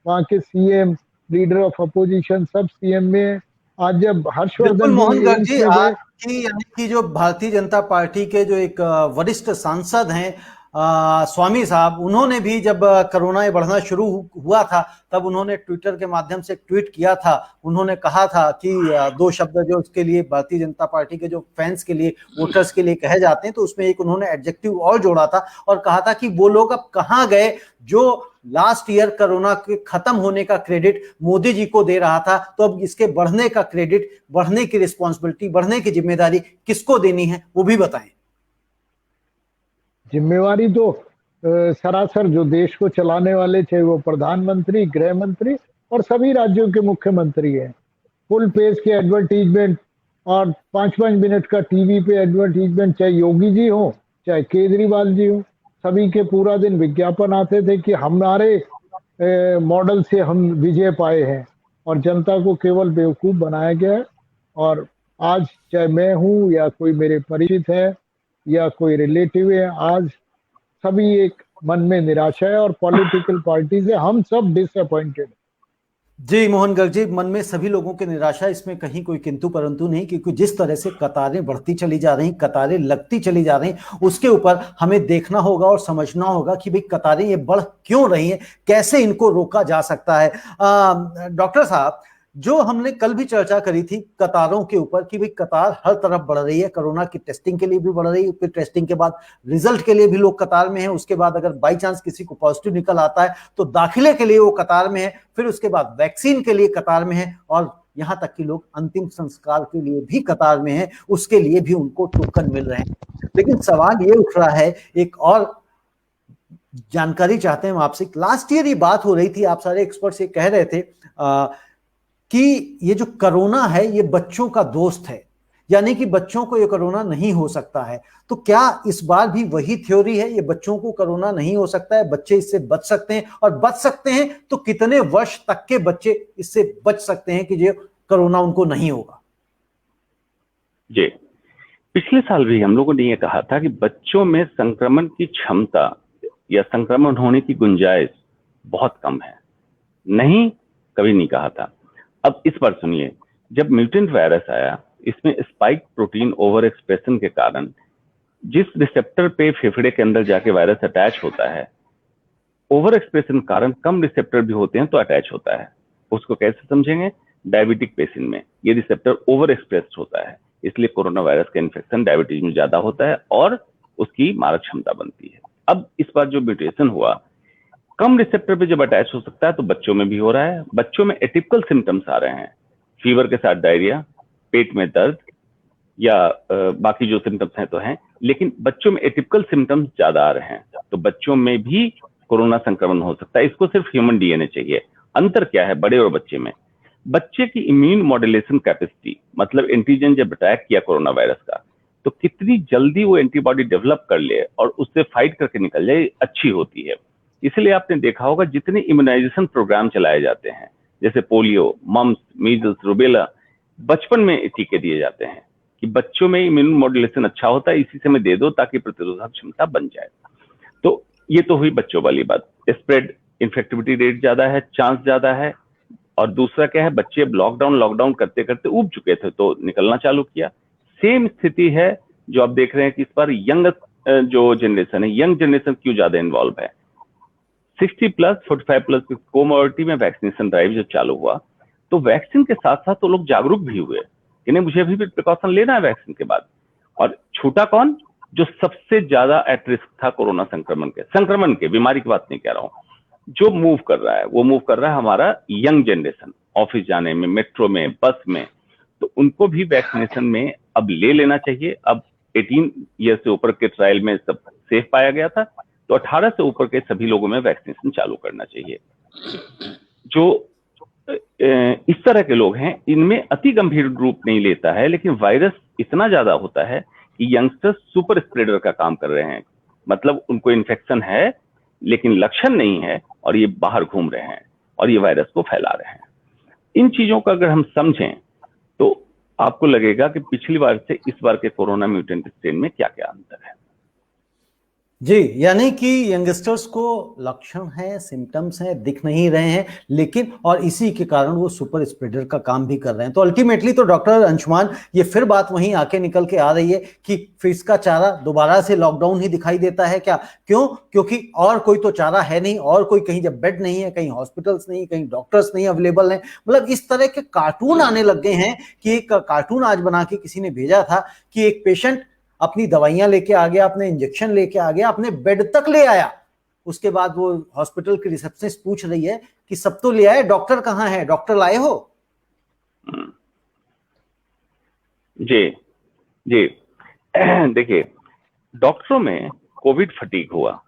वहाँ के सीएम, लीडर ऑफ अपोजिशन सब सीएम में है। आज जब बिल्कुल हर्षवर्धन मोहन गर्ग एम्स जी, में गए, आपकी यानी कि जो भारतीय जनता पार्टी के जो एक वरिष्ठ सांसद हैं स्वामी साहब, उन्होंने भी जब कोरोना बढ़ना शुरू हुआ था तब उन्होंने ट्विटर के माध्यम से ट्वीट किया था। उन्होंने कहा था कि 2 शब्द जो उसके लिए भारतीय जनता पार्टी के जो फैंस के लिए, वोटर्स के लिए कहे जाते हैं, तो उसमें एक उन्होंने एडजेक्टिव और जोड़ा था और कहा था कि वो लोग अब कहां गए जो लास्ट ईयर कोरोना के खत्म होने का क्रेडिट मोदी जी को दे रहा था, तो अब इसके बढ़ने का क्रेडिट, बढ़ने की रिस्पॉन्सिबिलिटी, बढ़ने की जिम्मेदारी किसको देनी है, वो भी बताएं। जिम्मेवारी तो सरासर जो देश को चलाने वाले, चाहे वो प्रधानमंत्री, गृह मंत्री और सभी राज्यों के मुख्यमंत्री हैं। फुल पेज के एडवर्टीजमेंट और 5-5 मिनट का टीवी पे एडवर्टीजमेंट, चाहे योगी जी हो चाहे केजरीवाल जी हो, सभी के पूरा दिन विज्ञापन आते थे कि हमारे मॉडल से हम विजय पाए हैं, और जनता को केवल बेवकूफ बनाया गया है। और आज चाहे मैं हूं या कोई मेरे परिचित है या कोई रिलेटिव है, आज सभी एक मन में निराशा है और पॉलिटिकल पार्टी से हम सब डिसअपॉइंटेड। जी मोहन गर्ग जी, मन में सभी लोगों की निराशा, इसमें कहीं कोई किंतु परंतु नहीं, क्योंकि जिस तरह से कतारें बढ़ती चली जा रही, कतारें लगती चली जा रही, उसके ऊपर हमें देखना होगा और समझना होगा कि भाई कतारें ये बढ़ क्यों रही हैं, कैसे इनको रोका जा सकता है। डॉक्टर साहब, जो हमने कल भी चर्चा करी थी कतारों के ऊपर कि भाई कतार हर तरफ बढ़ रही है, कोरोना की टेस्टिंग के लिए भी बढ़ रही है, फिर टेस्टिंग के बाद रिजल्ट के लिए भी लोग कतार में हैं, उसके बाद अगर बाई चांस किसी को पॉजिटिव निकल आता है तो दाखिले के लिए वो कतार में है, फिर उसके बाद वैक्सीन के लिए कतार में है, और यहां तक कि लोग अंतिम संस्कार के लिए भी कतार में हैं, उसके लिए भी उनको टोकन मिल रहे हैं। लेकिन सवाल ये उठ रहा है, एक और जानकारी चाहते हैं हम आपसे। लास्ट ईयर ये बात हो रही थी, आप सारे एक्सपर्ट्स ये कह रहे थे कि ये जो कोरोना है ये बच्चों का दोस्त है, यानी कि बच्चों को ये कोरोना नहीं हो सकता है। तो क्या इस बार भी वही थ्योरी है, ये बच्चों को कोरोना नहीं हो सकता है, बच्चे इससे बच सकते हैं, और बच सकते हैं तो कितने वर्ष तक के बच्चे इससे बच सकते हैं कि जो कोरोना उनको नहीं होगा? जी, पिछले साल भी हम लोगों ने ये कहा था कि बच्चों में संक्रमण की क्षमता या संक्रमण होने की गुंजाइश बहुत कम है, नहीं कभी नहीं कहा था। अब इस बार सुनिए, जब म्यूटेंट वायरस आया, इसमें स्पाइक प्रोटीन ओवर एक्सप्रेशन के कारण जिस रिसेप्टर पे फेफड़े के अंदर जाके वायरस अटैच होता है, ओवर एक्सप्रेशन कारण कम रिसेप्टर भी होते हैं तो अटैच होता है। उसको कैसे समझेंगे? डायबिटिक पेशेंट में ये रिसेप्टर ओवर एक्सप्रेस होता है, इसलिए कोरोना वायरस का इन्फेक्शन डायबिटीज में ज्यादा होता है और उसकी मारक क्षमता बनती है। अब इस बार जो म्यूटेशन हुआ, कम रिसेप्टर पे जब अटैच हो सकता है तो बच्चों में भी हो रहा है। बच्चों में एटिपिकल सिम्टम्स आ रहे हैं, फीवर के साथ डायरिया, पेट में दर्द, या बाकी जो सिम्टम्स हैं तो हैं, लेकिन बच्चों में एटिपिकल सिम्टम्स ज्यादा आ रहे हैं, तो बच्चों में भी कोरोना संक्रमण हो सकता है। इसको सिर्फ ह्यूमन डीएनए चाहिए। अंतर क्या है बड़े और बच्चे में? बच्चे की इम्यून मॉड्यूलेशन कैपेसिटी, मतलब एंटीजन जब अटैक किया कोरोना वायरस का, तो कितनी जल्दी वो एंटीबॉडी डेवलप कर ले और उससे फाइट करके निकल जाए, अच्छी होती है। इसलिए आपने देखा होगा जितने इम्यूनाइजेशन प्रोग्राम चलाए जाते हैं, जैसे पोलियो, मम्स, मीजल्स, रूबेला, बचपन में टीके दिए जाते हैं कि बच्चों में इम्यून मॉड्यूलेशन अच्छा होता है, इसी समय दे दो ताकि प्रतिरोधक क्षमता बन जाए। तो ये तो हुई बच्चों वाली बात। स्प्रेड इन्फेक्टिविटी रेट ज्यादा है, चांस ज्यादा है। और दूसरा क्या है, बच्चे अब लॉकडाउन करते करते ऊब चुके थे तो निकलना चालू किया। सेम स्थिति है जो आप देख रहे हैं कि इस बार यंग जो जनरेशन है, यंग जनरेशन क्यों ज्यादा इन्वॉल्व है। 60+, 45+ कोमोर्बिडिटी में वैक्सीनेशन ड्राइव जो चालू हुआ, तो वैक्सीन के साथ साथ तो लोग जागरूक भी हुए कि नहीं, मुझे अभी भी प्रिकॉशन लेना है वैक्सीन के बाद। और छूटा कौन? जो सबसे ज्यादा एट रिस्क था कोरोना संक्रमण के, बीमारी की बात नहीं कह रहा हूं, जो मूव कर रहा है वो मूव कर रहा है हमारा यंग जनरेशन, ऑफिस जाने में, मेट्रो में, बस में, तो उनको भी वैक्सीनेशन में अब ले लेना चाहिए। अब 18 ईयर से ऊपर के ट्रायल में सब सेफ पाया गया था, तो 18 से ऊपर के सभी लोगों में वैक्सीनेशन चालू करना चाहिए। जो इस तरह के लोग हैं, इनमें अति गंभीर रूप नहीं लेता है, लेकिन वायरस इतना ज्यादा होता है कि यंगस्टर्स सुपर स्प्रेडर का काम कर रहे हैं। मतलब उनको इन्फेक्शन है लेकिन लक्षण नहीं है और ये बाहर घूम रहे हैं और ये वायरस को फैला रहे हैं। इन चीजों का अगर हम समझें तो आपको लगेगा कि पिछली बार से इस बार के कोरोना म्यूटेंट स्ट्रेन में क्या क्या अंतर है। जी, यानी कि यंगस्टर्स को लक्षण है, सिम्टम्स हैं, दिख नहीं रहे हैं, लेकिन और इसी के कारण वो सुपर स्प्रेडर का काम भी कर रहे हैं। तो अल्टीमेटली तो डॉक्टर अंशुमान, ये फिर बात वहीं आके निकल के आ रही है कि फिर इसका चारा दोबारा से लॉकडाउन ही दिखाई देता है क्या? क्यों? क्योंकि और कोई तो चारा है नहीं, और कोई कहीं जब बेड नहीं है, कहीं हॉस्पिटल्स नहीं, कहीं डॉक्टर्स नहीं अवेलेबल हैं। मतलब इस तरह के कार्टून आने लग गए हैं कि एक कार्टून आज बना के किसी ने भेजा था कि एक पेशेंट अपनी दवाइयां लेके आ गया, अपने इंजेक्शन लेके आ गया, अपने बेड तक ले आया। उसके बाद वो हॉस्पिटल की रिसेप्शनिस्ट पूछ रही है कि सब तो ले आए, डॉक्टर कहाँ है, डॉक्टर लाए हो? जी जी देखिए, डॉक्टरों में कोविड फटीग हुआ।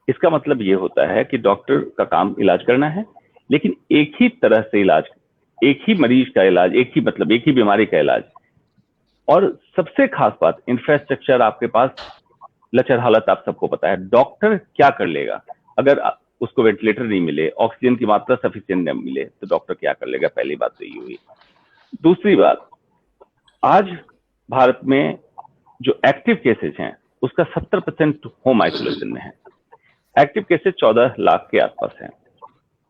इसका मतलब ये होता है कि डॉक्टर का काम इलाज करना है, लेकिन एक ही तरह से इलाज, एक ही मरीज का इलाज, एक ही बीमारी का इलाज। और सबसे खास बात, इंफ्रास्ट्रक्चर आपके पास लचर हालत, आप सबको पता है। डॉक्टर क्या कर लेगा अगर उसको वेंटिलेटर नहीं मिले, ऑक्सीजन की मात्रा सफिशिएंट नहीं मिले, तो डॉक्टर क्या कर लेगा? पहली बात तो ये हुई। दूसरी बात, आज भारत में जो एक्टिव केसेस हैं उसका 70% होम आइसोलेशन में है। एक्टिव केसेस 14 लाख के आसपास हैं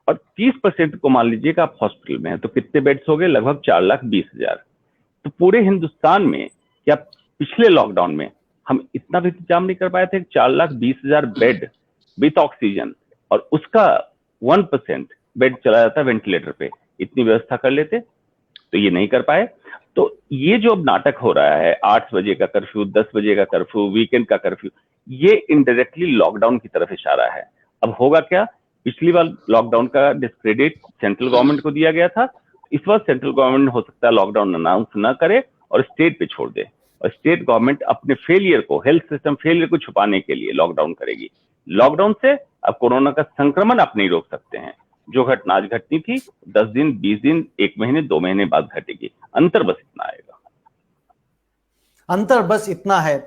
और 30% को मान लीजिएगा आप हॉस्पिटल में है, तो कितने बेड्स हो गए? लगभग 4,20,000। तो पूरे हिंदुस्तान में क्या पिछले लॉकडाउन में हम इतना भी इंतजाम नहीं कर पाए थे? 4,20,000 बेड विथ ऑक्सीजन, और उसका 1% बेड चला जाता है वेंटिलेटर पे, इतनी व्यवस्था कर लेते? तो ये नहीं कर पाए। तो ये जो अब नाटक हो रहा है, 8 बजे का कर्फ्यू, 10 बजे का कर्फ्यू, वीकेंड का कर्फ्यू, ये इनडायरेक्टली लॉकडाउन की तरफ इशारा है। अब होगा क्या? पिछली बार लॉकडाउन का डिस्क्रेडिट सेंट्रल गवर्नमेंट को दिया गया था, इस बार सेंट्रल गवर्नमेंट हो सकता है लॉकडाउन अनाउंस ना करे और स्टेट पे छोड़ दे, और स्टेट गवर्नमेंट अपने फेलियर को, हेल्थ सिस्टम फेलियर को छुपाने के लिए लॉकडाउन करेगी। लॉकडाउन से अब कोरोना का संक्रमण आप नहीं रोक सकते हैं। जो घटना आज घटनी थी 10 दिन, 20 दिन, 1 महीने, 2 महीने बाद घटेगी। अंतर बस इतना आएगा। अंतर बस इतना है।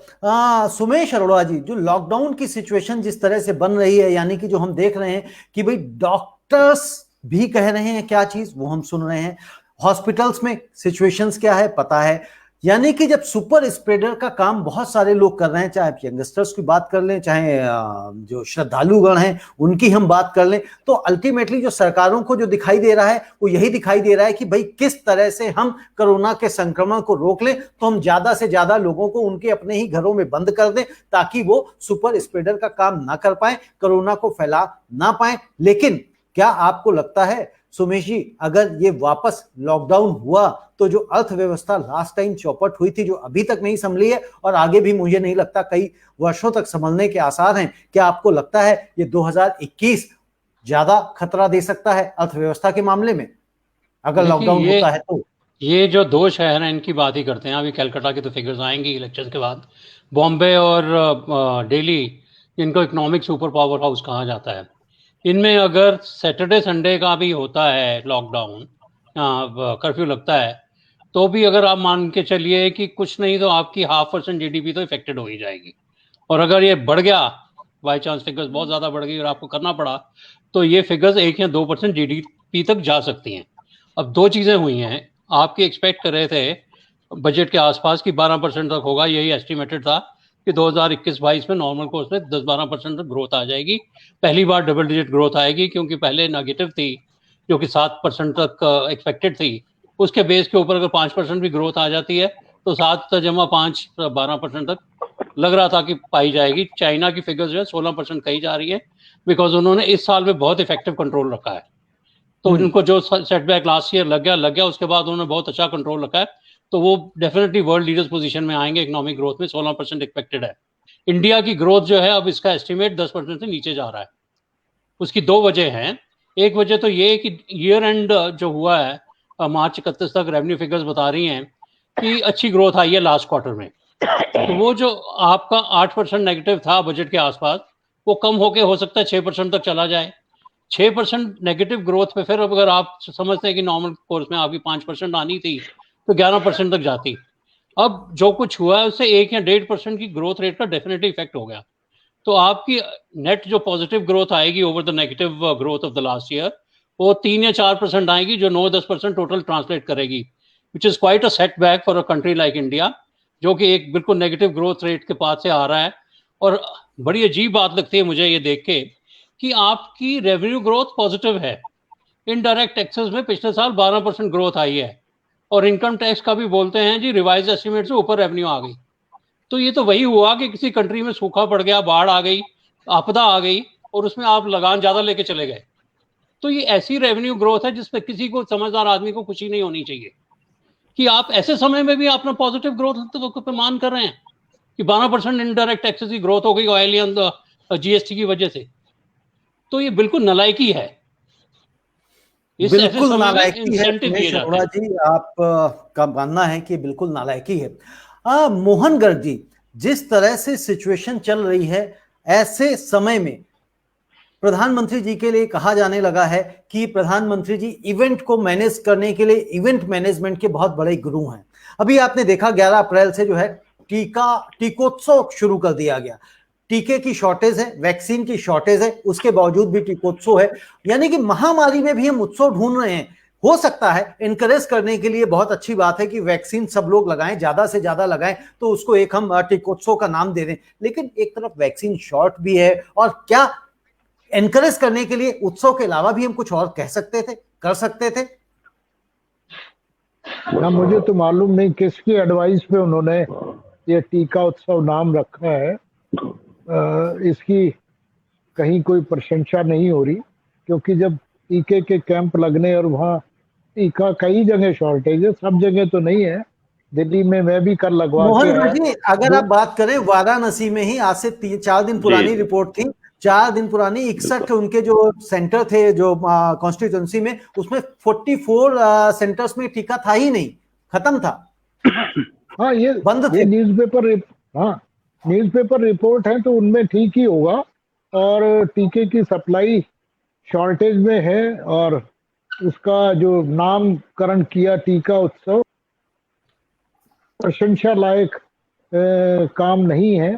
सुमेश अरोड़ा जी, जो लॉकडाउन की सिचुएशन जिस तरह से बन रही है, यानी कि जो हम देख रहे हैं कि भाई डॉक्टर्स भी कह रहे हैं क्या चीज, वो हम सुन रहे हैं, हॉस्पिटल्स में सिचुएशंस क्या है पता है। यानी कि जब सुपर स्प्रेडर का काम बहुत सारे लोग कर रहे हैं, चाहे यंगस्टर्स की बात कर लें, चाहे जो श्रद्धालुगण हैं उनकी हम बात कर लें, तो अल्टीमेटली जो सरकारों को जो दिखाई दे रहा है वो यही दिखाई दे रहा है कि भाई किस तरह से हम कोरोना के संक्रमण को रोक लें, तो हम ज्यादा से ज्यादा लोगों को उनके अपने ही घरों में बंद कर दें ताकि वो सुपर स्प्रेडर का काम ना कर पाए, कोरोना को फैला ना पाए। लेकिन क्या आपको लगता है सुमेश जी, अगर ये वापस लॉकडाउन हुआ तो जो अर्थव्यवस्था लास्ट टाइम चौपट हुई थी, जो अभी तक नहीं संभली है और आगे भी मुझे नहीं लगता कई वर्षों तक संभलने के आसार हैं, क्या आपको लगता है ये 2021 ज्यादा खतरा दे सकता है अर्थव्यवस्था के मामले में अगर लॉकडाउन होता है तो? ये जो दो शहर हैं इनकी बात ही करते हैं, अभी कलकत्ता के तो फिगर्स आएंगे इलेक्शन के बाद। बॉम्बे और दिल्ली, इनको इकोनॉमिक सुपर पावर हाउस कहा जाता है। इनमें अगर सैटरडे संडे का भी होता है लॉकडाउन, कर्फ्यू लगता है, तो भी अगर आप मान के चलिए कि कुछ नहीं तो आपकी 0.5% जीडीपी तो इफेक्टेड हो ही जाएगी। और अगर ये बढ़ गया, बाई चांस फिगर्स बहुत ज़्यादा बढ़ गई और आपको करना पड़ा, तो ये फिगर्स 1 या 2% जीडीपी तक जा सकती हैं। अब दो चीज़ें हुई हैं, आपके एक्सपेक्ट कर रहे थे बजट के आसपास कि 12% तक होगा, यही एस्टिमेटेड था कि 2021-22 में नॉर्मल कोर्स में 10-12% तक ग्रोथ आ जाएगी। पहली बार डबल डिजिट ग्रोथ आएगी, क्योंकि पहले नेगेटिव थी जो कि 7% तक एक्सपेक्टेड थी। उसके बेस के ऊपर अगर 5% भी ग्रोथ आ जाती है तो 7+5 12% तक लग रहा था कि पाई जाएगी। चाइना की फिगर्स जो है 16% कही जा रही है, बिकॉज उन्होंने इस साल में बहुत इफेक्टिव कंट्रोल रखा है। तो उनको जो सेटबैक लास्ट ईयर लग गया, उसके बाद उन्होंने बहुत अच्छा कंट्रोल रखा है, तो वो डेफिनेटली वर्ल्ड लीडर्स पोजीशन में आएंगे। इकोनॉमिक ग्रोथ में 16% एक्सपेक्टेड है। इंडिया की ग्रोथ जो है अब इसका एस्टिमेट 10% से नीचे जा रहा है। उसकी दो वजह हैं। एक वजह तो ये कि ईयर एंड जो हुआ है, मार्च 31 तक रेवेन्यू फिगर्स बता रही हैं कि अच्छी ग्रोथ आई है लास्ट क्वार्टर में। तो वो जो आपका 8% नेगेटिव था बजट के आसपास, वो कम होके हो सकता है 6% तक चला जाए। 6% नेगेटिव ग्रोथ पे फिर अगर आप समझते हैं कि नॉर्मल कोर्स में आपकी 5% आनी थी तो 11% तक जाती। अब जो कुछ हुआ है उससे 1 या 1.5% की ग्रोथ रेट का डेफिनेटली इफेक्ट हो गया। तो आपकी नेट जो पॉजिटिव ग्रोथ आएगी over the negative growth of the last year, वो 3 या 4% आएगी, जो 9-10% टोटल ट्रांसलेट करेगी, which is quite a setback for a country like India, जो कि एक बिल्कुल नेगेटिव ग्रोथ रेट के पास से आ रहा है। और बड़ी अजीब बात लगती है मुझे ये देख के कि आपकी रेवेन्यू ग्रोथ पॉजिटिव है, इनडायरेक्ट टैक्सेस में पिछले साल 12% ग्रोथ आई है, और इनकम टैक्स का भी बोलते हैं जी रिवाइज एस्टिमेट से ऊपर रेवेन्यू आ गई। तो ये तो वही हुआ कि किसी कंट्री में सूखा पड़ गया, बाढ़ आ गई, आपदा आ गई, और उसमें आप लगान ज्यादा लेके चले गए। तो ये ऐसी रेवेन्यू ग्रोथ है जिसपे किसी को, समझदार आदमी को खुशी नहीं होनी चाहिए कि आप ऐसे समय में भी अपना पॉजिटिव ग्रोथ पे मान कर रहे हैं कि 12% इनडायरेक्ट टैक्सेस की ग्रोथ हो गई ऑयल या जीएसटी की वजह से। तो ये बिल्कुल नलायकी है। इस ऐसे बिल्कुल समय में नालायकी है इंसेंटिव दिए उमेश जाते अरोड़ा हैं। जी, आप का मानना है कि बिल्कुल नालायकी है। मोहन गर्ग जी, जिस तरह से सिचुएशन चल रही है, ऐसे समय में प्रधानमंत्री जी के लिए कहा जाने लगा है कि प्रधानमंत्री जी इवेंट को मैनेज करने के लिए इवेंट मैनेजमेंट के बहुत बड़े गुरु हैं। अभी आपने देखा 11 अप्रैल से जो है टीकोत्सव शुरू कर दिया गया। टीके की शॉर्टेज है, वैक्सीन की शॉर्टेज है, उसके बावजूद भी टीकोत्सव है। यानी कि महामारी में भी हम उत्सव ढूंढ रहे हैं। हो सकता है इनकरेज करने के लिए बहुत अच्छी बात है कि वैक्सीन सब लोग लगाएं, ज्यादा से ज्यादा लगाएं, तो उसको एक हम टीकोत्सव का नाम दे दें। लेकिन एक तरफ वैक्सीन शॉर्ट भी है, और क्या एनकरेज करने के लिए उत्सव के अलावा भी हम कुछ और कह सकते थे, कर सकते थे? ना, मुझे तो मालूम नहीं किसकी एडवाइस पे उन्होंने ये टीका उत्सव नाम रखा है। इसकी कहीं कोई प्रशंसा नहीं हो रही, क्योंकि जब टीके के कैंप लगने और वहाँ टीका कई जगह शॉर्टेज है, सब जगह तो नहीं है। दिल्ली में मैं भी कल लगवा के मोहन आया। जी, अगर आप बात करें वाराणसी में ही आज से 4 दिन पुरानी रिपोर्ट थी, 4 दिन पुरानी, 61 उनके जो सेंटर थे जो कॉन्स्टिट्यूंसी में, उसमें 44 सेंटर्स में टीका था ही नहीं, खत्म था। हाँ, ये बंद थे। न्यूज़पेपर रिपोर्ट है, तो उनमें ठीक ही होगा। और टीके की सप्लाई शॉर्टेज में है, और उसका जो नामकरण किया टीका उत्सव, प्रशंसा लायक काम नहीं है।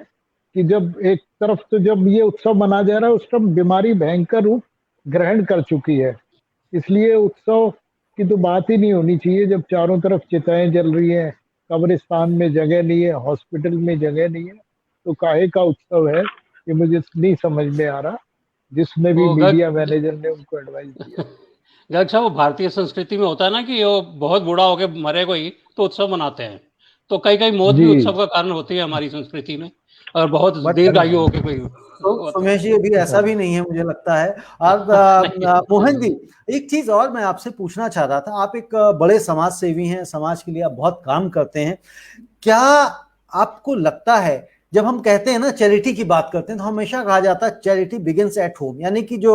कि जब एक तरफ तो जब ये उत्सव मना जा रहा है, उस टाइम बीमारी भयंकर रूप ग्रहण कर चुकी है, इसलिए उत्सव की तो बात ही नहीं होनी चाहिए। जब चारों तरफ चिताएं जल रही हैं, कब्रिस्तान में जगह नहीं है, हॉस्पिटल में जगह नहीं है, तो काहे का उत्सव है, ये मुझे नहीं समझ में आ रहा। जिसमें भी मीडिया मैनेजर ने उनको एडवाइस दिया। गर्ग साहब, वो भारतीय संस्कृति में होता है ना कि वो बहुत बूढ़ा होके मरे कोई तो उत्सव मनाते हैं, तो कई कई मौत भी उत्सव का कारण होती है हमारी संस्कृति में, और बहुत दीर्घायु होके कोई। तो सुमेश जी, अभी ऐसा भी नहीं है मुझे लगता है। और मोहन जी, एक चीज और मैं आपसे पूछना चाह रहा था। आप एक बड़े समाज सेवी हैं, समाज के लिए आप बहुत काम करते हैं। क्या आपको लगता है, जब हम कहते हैं ना चैरिटी की बात करते हैं, तो हमेशा कहा जाता है चैरिटी बिगिंस एट होम, यानी कि जो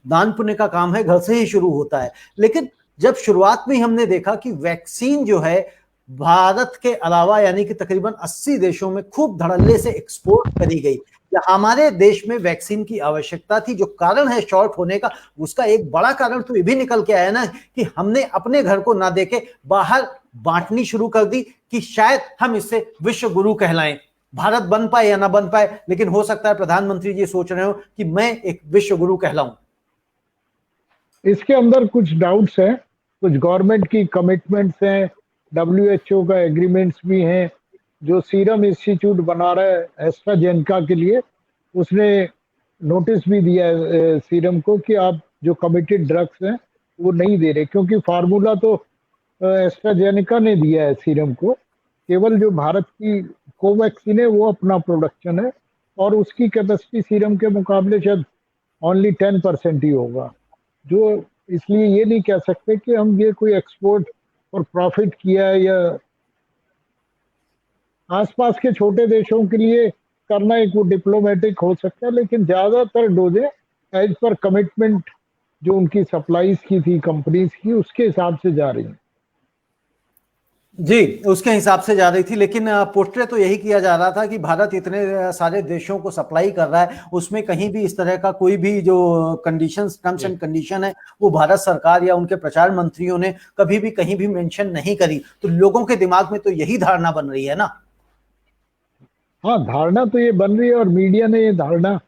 दान पुण्य का काम है घर से ही शुरू होता है। लेकिन जब शुरुआत में ही हमने देखा कि वैक्सीन जो है भारत के अलावा यानी कि तकरीबन 80 देशों में खूब धड़ल्ले से एक्सपोर्ट करी गई, या हमारे देश में वैक्सीन की आवश्यकता थी, जो कारण है शॉर्ट होने का, उसका एक बड़ा कारण तो ये भी निकल के आया ना कि हमने अपने घर को ना देके बाहर बांटनी शुरू कर दी कि शायद हम इससे विश्व गुरु कहलाएं। भारत बन पाए या ना बन पाए, लेकिन हो सकता है प्रधानमंत्री जी सोच रहे हो कि मैं एक विश्व गुरु कहलाऊं। इसके अंदर कुछ डाउट्स हैं, कुछ गवर्नमेंट की कमिटमेंट्स हैं, WHO का एग्रीमेंट्स भी हैं। जो सीरम इंस्टीट्यूट बना रहा है एस्ट्राजेनेका के लिए, उसने नोटिस भी दिया है सीरम को कि आप जो कमिटेड ड्रग्स हैं वो नहीं दे रहे, क्योंकि फार्मूला तो एस्ट्राजेनेका ने दिया है सीरम को। केवल जो भारत की कोवैक्सीन है वो अपना प्रोडक्शन है, और उसकी कैपेसिटी सीरम के मुकाबले शायद ओनली 10% ही होगा। जो इसलिए ये नहीं कह सकते कि हम ये कोई एक्सपोर्ट और प्रॉफिट किया है, या आसपास के छोटे देशों के लिए करना एक वो डिप्लोमेटिक हो सकता है, लेकिन ज्यादातर डोजें एज पर कमिटमेंट जो उनकी सप्लाईज की थी कंपनीज की, उसके हिसाब से जा रही है। जी, उसके हिसाब से जा रही थी, लेकिन पोर्ट्रे तो यही किया जा रहा था कि भारत इतने सारे देशों को सप्लाई कर रहा है, उसमें कहीं भी इस तरह का कोई भी जो कंडीशंस, टर्म्स एंड कंडीशन है वो भारत सरकार या उनके प्रचार मंत्रियों ने कभी भी कहीं भी मेंशन नहीं करी। तो लोगों के दिमाग में तो यही धारणा बन रही है ना। हाँ, धारणा तो ये बन रही है, और मीडिया ने ये धारणा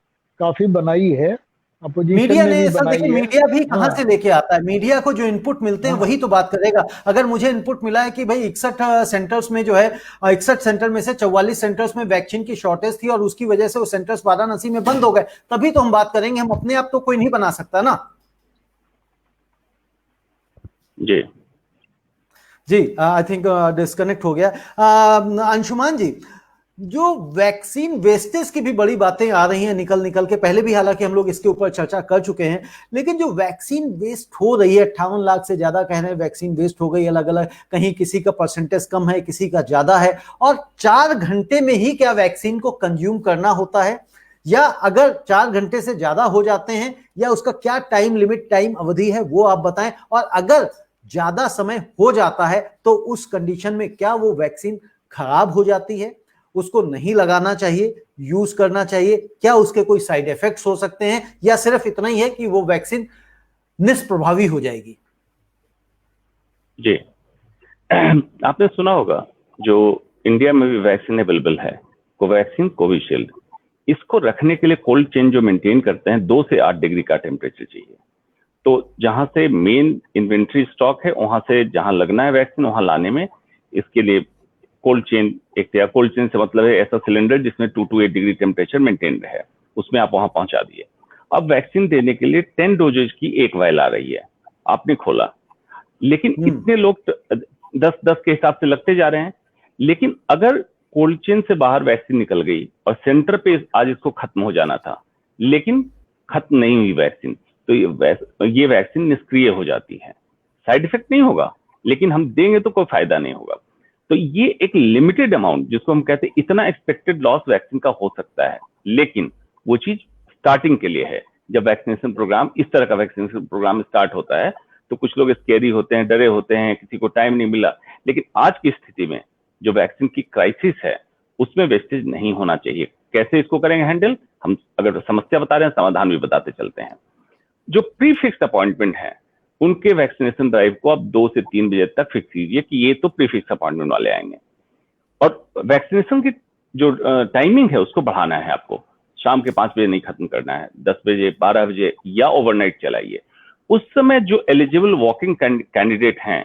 काफी बनाई है, मीडिया ने सर देखिए, मीडिया भी कहां से लेके आता है, मीडिया को जो इनपुट मिलते हैं वही तो बात करेगा। अगर मुझे इनपुट मिला है कि भाई 61 सेंटर्स में जो है 61 सेंटर में से 44 सेंटर्स में वैक्सीन की शॉर्टेज थी और उसकी वजह से वो सेंटर्स वाराणसी में बंद हो गए, तभी तो हम बात करेंगे। हम अपने आप तो कोई नहीं बना सकता ना। जी जी, आई थिंक डिस्कनेक्ट हो गया। अंशुमान जी, जो वैक्सीन वेस्टेज की भी बड़ी बातें आ रही हैं निकल निकल के, पहले भी हालांकि हम लोग इसके ऊपर चर्चा कर चुके हैं, लेकिन जो वैक्सीन वेस्ट हो रही है, 58 लाख से ज्यादा कह रहे हैं वैक्सीन वेस्ट हो गई, अलग अलग, कहीं किसी का परसेंटेज कम है, किसी का ज्यादा है, और 4 घंटे में ही क्या वैक्सीन को कंज्यूम करना होता है, या अगर 4 घंटे से ज्यादा हो जाते हैं, या उसका क्या टाइम लिमिट, टाइम अवधि है, वो आप बताएं। और अगर ज्यादा समय हो जाता है तो उस कंडीशन में क्या वो वैक्सीन खराब हो जाती है, उसको नहीं लगाना चाहिए, यूज करना चाहिए, क्या उसके कोई साइड इफेक्ट्स हो सकते हैं, या सिर्फ इतना ही है कि वो वैक्सीन निष्प्रभावी हो जाएगी? जी, आपने सुना होगा जो इंडिया में भी वैक्सीन अवेलेबल है, कोवैक्सीन, कोविशील्ड, इसको रखने के लिए कोल्ड चेन जो मेंटेन करते हैं 2 से 8 डिग्री का टेम्परेचर चाहिए। तो जहां से मेन इन्वेंट्री स्टॉक है, वहां से जहां लगना है वैक्सीन, वहां लाने में इसके लिए कोल्ड चेन, एक कोल्ड चेन से मतलब है ऐसा सिलेंडर जिसमें 2 to 8 डिग्री टेम्परेचर मेंटेन रहे, उसमें आप वहां पहुंचा दिए। अब वैक्सीन देने के लिए 10 डोजेज की एक वायल आ रही है, आपने खोला, लेकिन इतने लोग 10-10 के हिसाब से लगते जा रहे हैं। लेकिन अगर कोल्ड चेन से बाहर वैक्सीन निकल गई और सेंटर पे आज इसको खत्म हो जाना था, लेकिन खत्म नहीं हुई वैक्सीन, तो ये वैक्सीन निष्क्रिय हो जाती है। साइड इफेक्ट नहीं होगा, लेकिन हम देंगे तो कोई फायदा नहीं होगा। तो ये एक लिमिटेड अमाउंट, जिसको हम कहते हैं इतना एक्सपेक्टेड लॉस वैक्सीन का हो सकता है, लेकिन वो चीज स्टार्टिंग के लिए है। जब वैक्सीनेशन प्रोग्राम, इस तरह का वैक्सीनेशन प्रोग्राम स्टार्ट होता है तो कुछ लोग स्केरी होते हैं, डरे होते हैं, किसी को टाइम नहीं मिला, लेकिन आज की स्थिति में जो वैक्सीन की क्राइसिस है उसमें वेस्टेज नहीं होना चाहिए। कैसे इसको करेंगे हैंडल, हम अगर समस्या बता रहे हैं, समाधान भी बताते चलते हैं। जो प्री फिक्स अपॉइंटमेंट है उनके वैक्सीनेशन ड्राइव को आप 2 से 3 बजे तक फिक्स कीजिए कि ये तो प्री फिक्स अपॉइंटमेंट वाले आएंगे। और वैक्सीनेशन की जो टाइमिंग है उसको बढ़ाना है आपको, शाम के 5 बजे नहीं खत्म करना है, 10 बजे, 12 बजे या ओवरनाइट चलाइए। उस समय जो एलिजिबल वॉकिंग कैंडिडेट हैं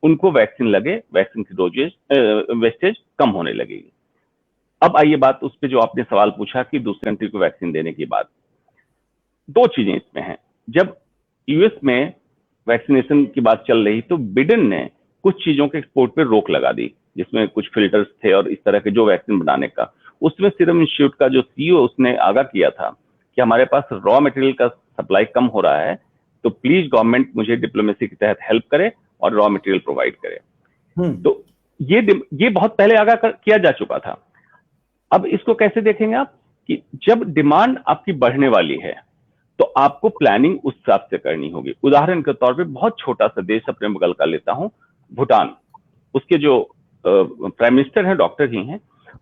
उनको वैक्सीन लगे, वैक्सीन की डोजेज वेस्टेज कम होने लगेगी। अब आइए बात उस पर जो आपने सवाल पूछा कि दूसरे कंट्री को वैक्सीन देने की बात, 2 चीजें इसमें हैं। जब यूएस में वैक्सीनेशन की बात चल रही तो बिडेन ने कुछ चीजों के एक्सपोर्ट पे रोक लगा दी, जिसमें कुछ फिल्टर्स थे और इस तरह के जो वैक्सीन बनाने का, उसमें सीरम इंस्टीट्यूट का जो सीईओ उसने आगाह किया था कि हमारे पास रॉ मटेरियल का सप्लाई कम हो रहा है, तो प्लीज गवर्नमेंट मुझे डिप्लोमेसी के तहत हेल्प करे और रॉ मटेरियल प्रोवाइड करे। तो ये बहुत पहले आगाह किया जा चुका था। अब इसको कैसे देखेंगे आप कि जब डिमांड आपकी बढ़ने वाली है तो आपको प्लानिंग उस हिसाब से करनी होगी। उदाहरण के तौर पे बहुत छोटा सा देश अपने बगल का लेता हूं, भूटान। उसके जो प्राइम मिनिस्टर हैं डॉक्टर ही हैं,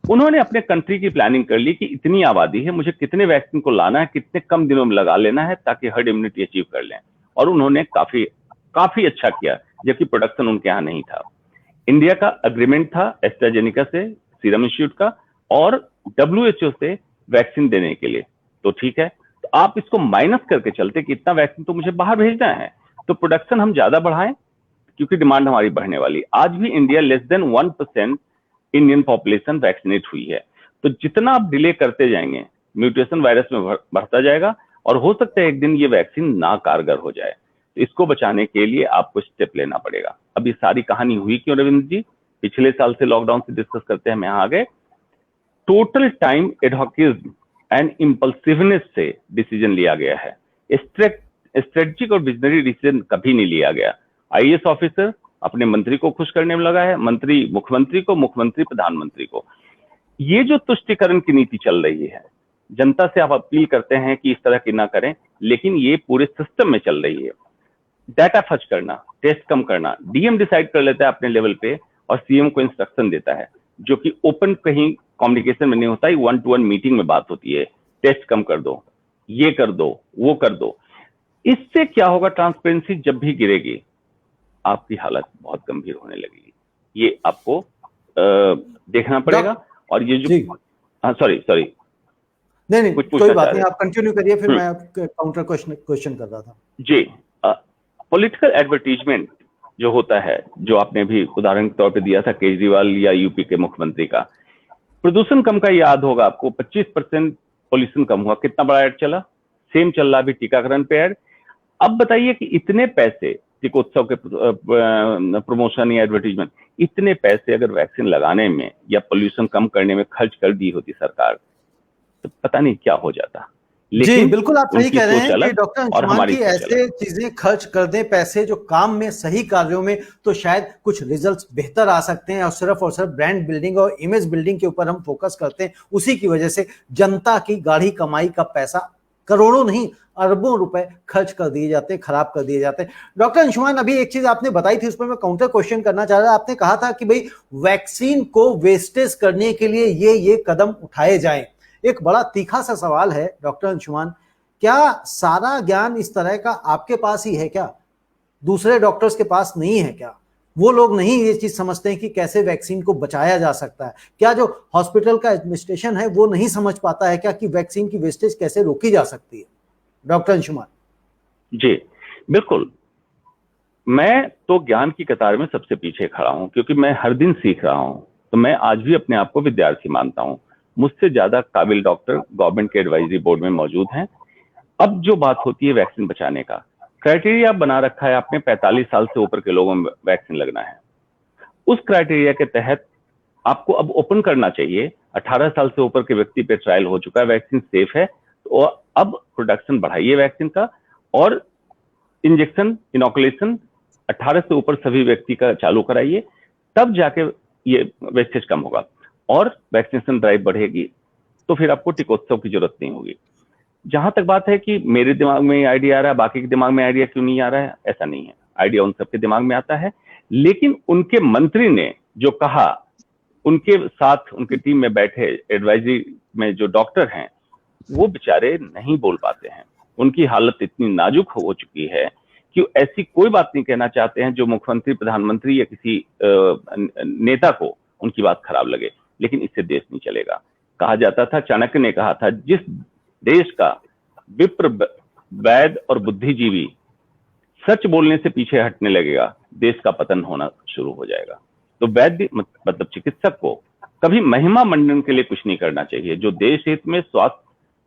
उन्होंने अपने कंट्री की प्लानिंग कर ली कि इतनी आबादी है, मुझे कितने वैक्सीन को लाना है, कितने कम दिनों में लगा लेना है ताकि हर्ड इम्यूनिटी अचीव कर लें, और उन्होंने काफी अच्छा किया, जबकि प्रोडक्शन उनके यहाँ नहीं था। इंडिया का अग्रीमेंट था एस्ट्राजेनिका से, सीरम इंस्टीट्यूट का, और WHO से वैक्सीन देने के लिए। तो ठीक है, तो आप इसको माइनस करके चलते कि इतना वैक्सीन तो मुझे बाहर भेजना है, तो प्रोडक्शन हम ज्यादा बढ़ाएं क्योंकि डिमांड हमारी बढ़ने वाली। आज भी India less than 1% Indian population vaccinate हुई है। तो जितना आप डिले करते जाएंगे, म्यूटेशन वायरस में बढ़ता जाएगा, और हो सकता है एक दिन ये वैक्सीन ना कारगर हो जाए। तो इसको बचाने के लिए आपको स्टेप लेना पड़ेगा। अब ये सारी कहानी हुई क्यों रविंद्र जी? पिछले साल से लॉकडाउन से डिस्कस करते हैं, हम यहाँ आ गए। Total time adhocism and impulsiveness से डिसीजन लिया गया है। स्ट्रेटेजिक और विजनरी डिसीजन कभी नहीं लिया गया। IAS ऑफिसर अपने मंत्री को खुश करने में लगा है, मंत्री मुख्यमंत्री को, मुख्यमंत्री प्रधानमंत्री को। ये जो तुष्टिकरण की नीति चल रही है, जनता से आप अपील करते हैं कि इस तरह की ना करें, लेकिन ये पूरे सिस्टम में चल रही है। डाटा फर्ज करना, टेस्ट कम करना, DM डिसाइड कर लेता है अपने लेवल पे और CM को इंस्ट्रक्शन देता है, जो कि ओपन कहीं कम्युनिकेशन में नहीं होता है, 1-to-1 मीटिंग में बात होती है। टेस्ट कम कर दो, ये कर दो, वो कर दो। इससे क्या होगा? ट्रांसपेरेंसी जब भी गिरेगी, आपकी हालत बहुत गंभीर होने लगेगी। ये आपको देखना पड़ेगा। और ये जो सॉरी नहीं कोई बात नहीं, आप कंटिन्यू करिए, फिर मैं काउंटर क्वेश्चन कर रहा था जी। पॉलिटिकल एडवर्टीजमेंट जो होता है, जो आपने भी उदाहरण के तौर पे दिया था केजरीवाल या यूपी के मुख्यमंत्री का, प्रदूषण कम का याद होगा आपको, 25% पॉल्यूशन कम हुआ। कितना बड़ा एड चला? सेम चल रहा अभी टीकाकरण पे एड। अब बताइए कि इतने पैसे टीकोत्सव के प्रमोशन या एडवर्टीजमेंट, इतने पैसे अगर वैक्सीन लगाने में या पोल्यूशन कम करने में खर्च कर दी होती सरकार, तो पता नहीं क्या हो जाता। जी बिल्कुल, आप सही कह रहे हैं कि डॉक्टर अंशुमान की ऐसे चीजें खर्च कर दें पैसे जो काम में, सही कार्यों में, तो शायद कुछ रिजल्ट्स बेहतर आ सकते हैं। और सिर्फ ब्रांड बिल्डिंग और इमेज बिल्डिंग के ऊपर हम फोकस करते हैं, उसी की वजह से जनता की गाढ़ी कमाई का पैसा करोड़ों नहीं अरबों रुपए खर्च कर दिए जाते हैं, खराब कर दिए जाते हैं। डॉक्टर अंशुमान, अभी एक चीज आपने बताई थी, उस पर मैं काउंटर क्वेश्चन करना चाह रहा था। आपने कहा था कि भाई वैक्सीन को वेस्टेज करने के लिए ये कदम उठाए जाएं। एक बड़ा तीखा सा सवाल है डॉक्टर अंशुमान, क्या सारा ज्ञान इस तरह का आपके पास ही है क्या? दूसरे डॉक्टर्स के पास नहीं है क्या? वो लोग नहीं ये चीज समझते हैं कि कैसे वैक्सीन को बचाया जा सकता है? क्या जो हॉस्पिटल का एडमिनिस्ट्रेशन है वो नहीं समझ पाता है क्या कि वैक्सीन की वेस्टेज कैसे रोकी जा सकती है? डॉक्टर अंशुमान जी बिल्कुल, मैं तो ज्ञान की कतार में सबसे पीछे खड़ा हूं, क्योंकि मैं हर दिन सीख रहा हूं। तो मैं आज भी अपने आप को विद्यार्थी मानता हूं। मुझसे ज्यादा काबिल डॉक्टर गवर्नमेंट के एडवाइजरी बोर्ड में मौजूद हैं। अब जो बात होती है वैक्सीन बचाने का, क्राइटेरिया बना रखा है आपने, 45 साल से ऊपर के लोगों में वैक्सीन लगना है। उस क्राइटेरिया के तहत आपको अब ओपन करना चाहिए। 18 साल से ऊपर के व्यक्ति पे ट्रायल हो चुका है, वैक्सीन सेफ है, तो अब प्रोडक्शन बढ़ाइए वैक्सीन का, और इंजेक्शन इनोकुलेशन 18 से ऊपर सभी व्यक्ति का चालू कराइए, तब जाके ये वेस्टेज कम होगा और वैक्सीनेशन ड्राइव बढ़ेगी। तो फिर आपको टीकोत्सव की जरूरत नहीं होगी। जहां तक बात है कि मेरे दिमाग में आइडिया आ रहा है, बाकी के दिमाग में आइडिया क्यों नहीं आ रहा है, ऐसा नहीं है। आइडिया उन सबके दिमाग में आता है, लेकिन उनके मंत्री ने जो कहा, उनके साथ उनकी टीम में बैठे एडवाइजरी में जो डॉक्टर हैं, वो बेचारे नहीं बोल पाते हैं। उनकी हालत इतनी नाजुक हो चुकी है कि ऐसी कोई बात नहीं कहना चाहते हैं जो मुख्यमंत्री, प्रधानमंत्री या किसी नेता को उनकी बात खराब लगे। लेकिन इससे देश नहीं चलेगा। कहा जाता था, चाणक्य ने कहा था, जिस देश का विप्र, वैद और बुद्धिजीवी सच बोलने से पीछे हटने लगेगा, देश का पतन होना शुरू हो जाएगा। तो वैद्य मतलब चिकित्सक को कभी महिमा मंडन के लिए कुछ नहीं करना चाहिए। जो देश हित में स्वास्थ्य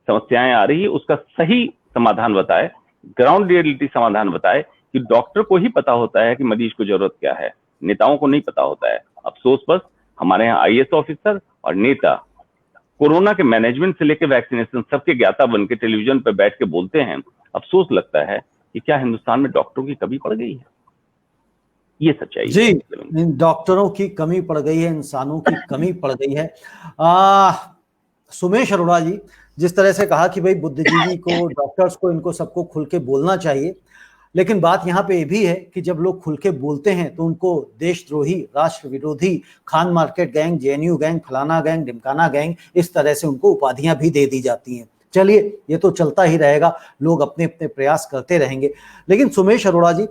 समस्याएं आ रही है उसका सही समाधान बताए, ग्राउंड रियलिटी समाधान बताए, कि डॉक्टर को ही पता होता है कि मरीज को जरूरत क्या है, नेताओं को नहीं पता होता है। अफसोस बस हमारे यहाँ IAS ऑफिसर और नेता कोरोना के मैनेजमेंट से लेकर वैक्सीनेशन सबके ज्ञाता बन के टेलीविजन पर बैठ के बोलते हैं। अफसोस लगता है कि क्या हिंदुस्तान में डॉक्टरों की कमी पड़ गई है? ये सच्चाई जी, डॉक्टरों की कमी पड़ गई है, इंसानों की कमी पड़ गई है। सुमेश अरोड़ा जी, जिस तरह से कहा कि भाई बुद्धिजीवी को, डॉक्टर्स को, इनको सबको खुल के बोलना चाहिए, लेकिन बात यहाँ पे ये भी है कि जब लोग खुल के बोलते हैं तो उनको देशद्रोही, राष्ट्र विरोधी, Khan market gang, JNU gang, फलाना गैंग, ढिमकाना गैंग, इस तरह से उनको उपाधियां भी दे दी जाती हैं। चलिए, ये तो चलता ही रहेगा, लोग अपने अपने प्रयास करते रहेंगे। लेकिन सुमेश अरोड़ा जी,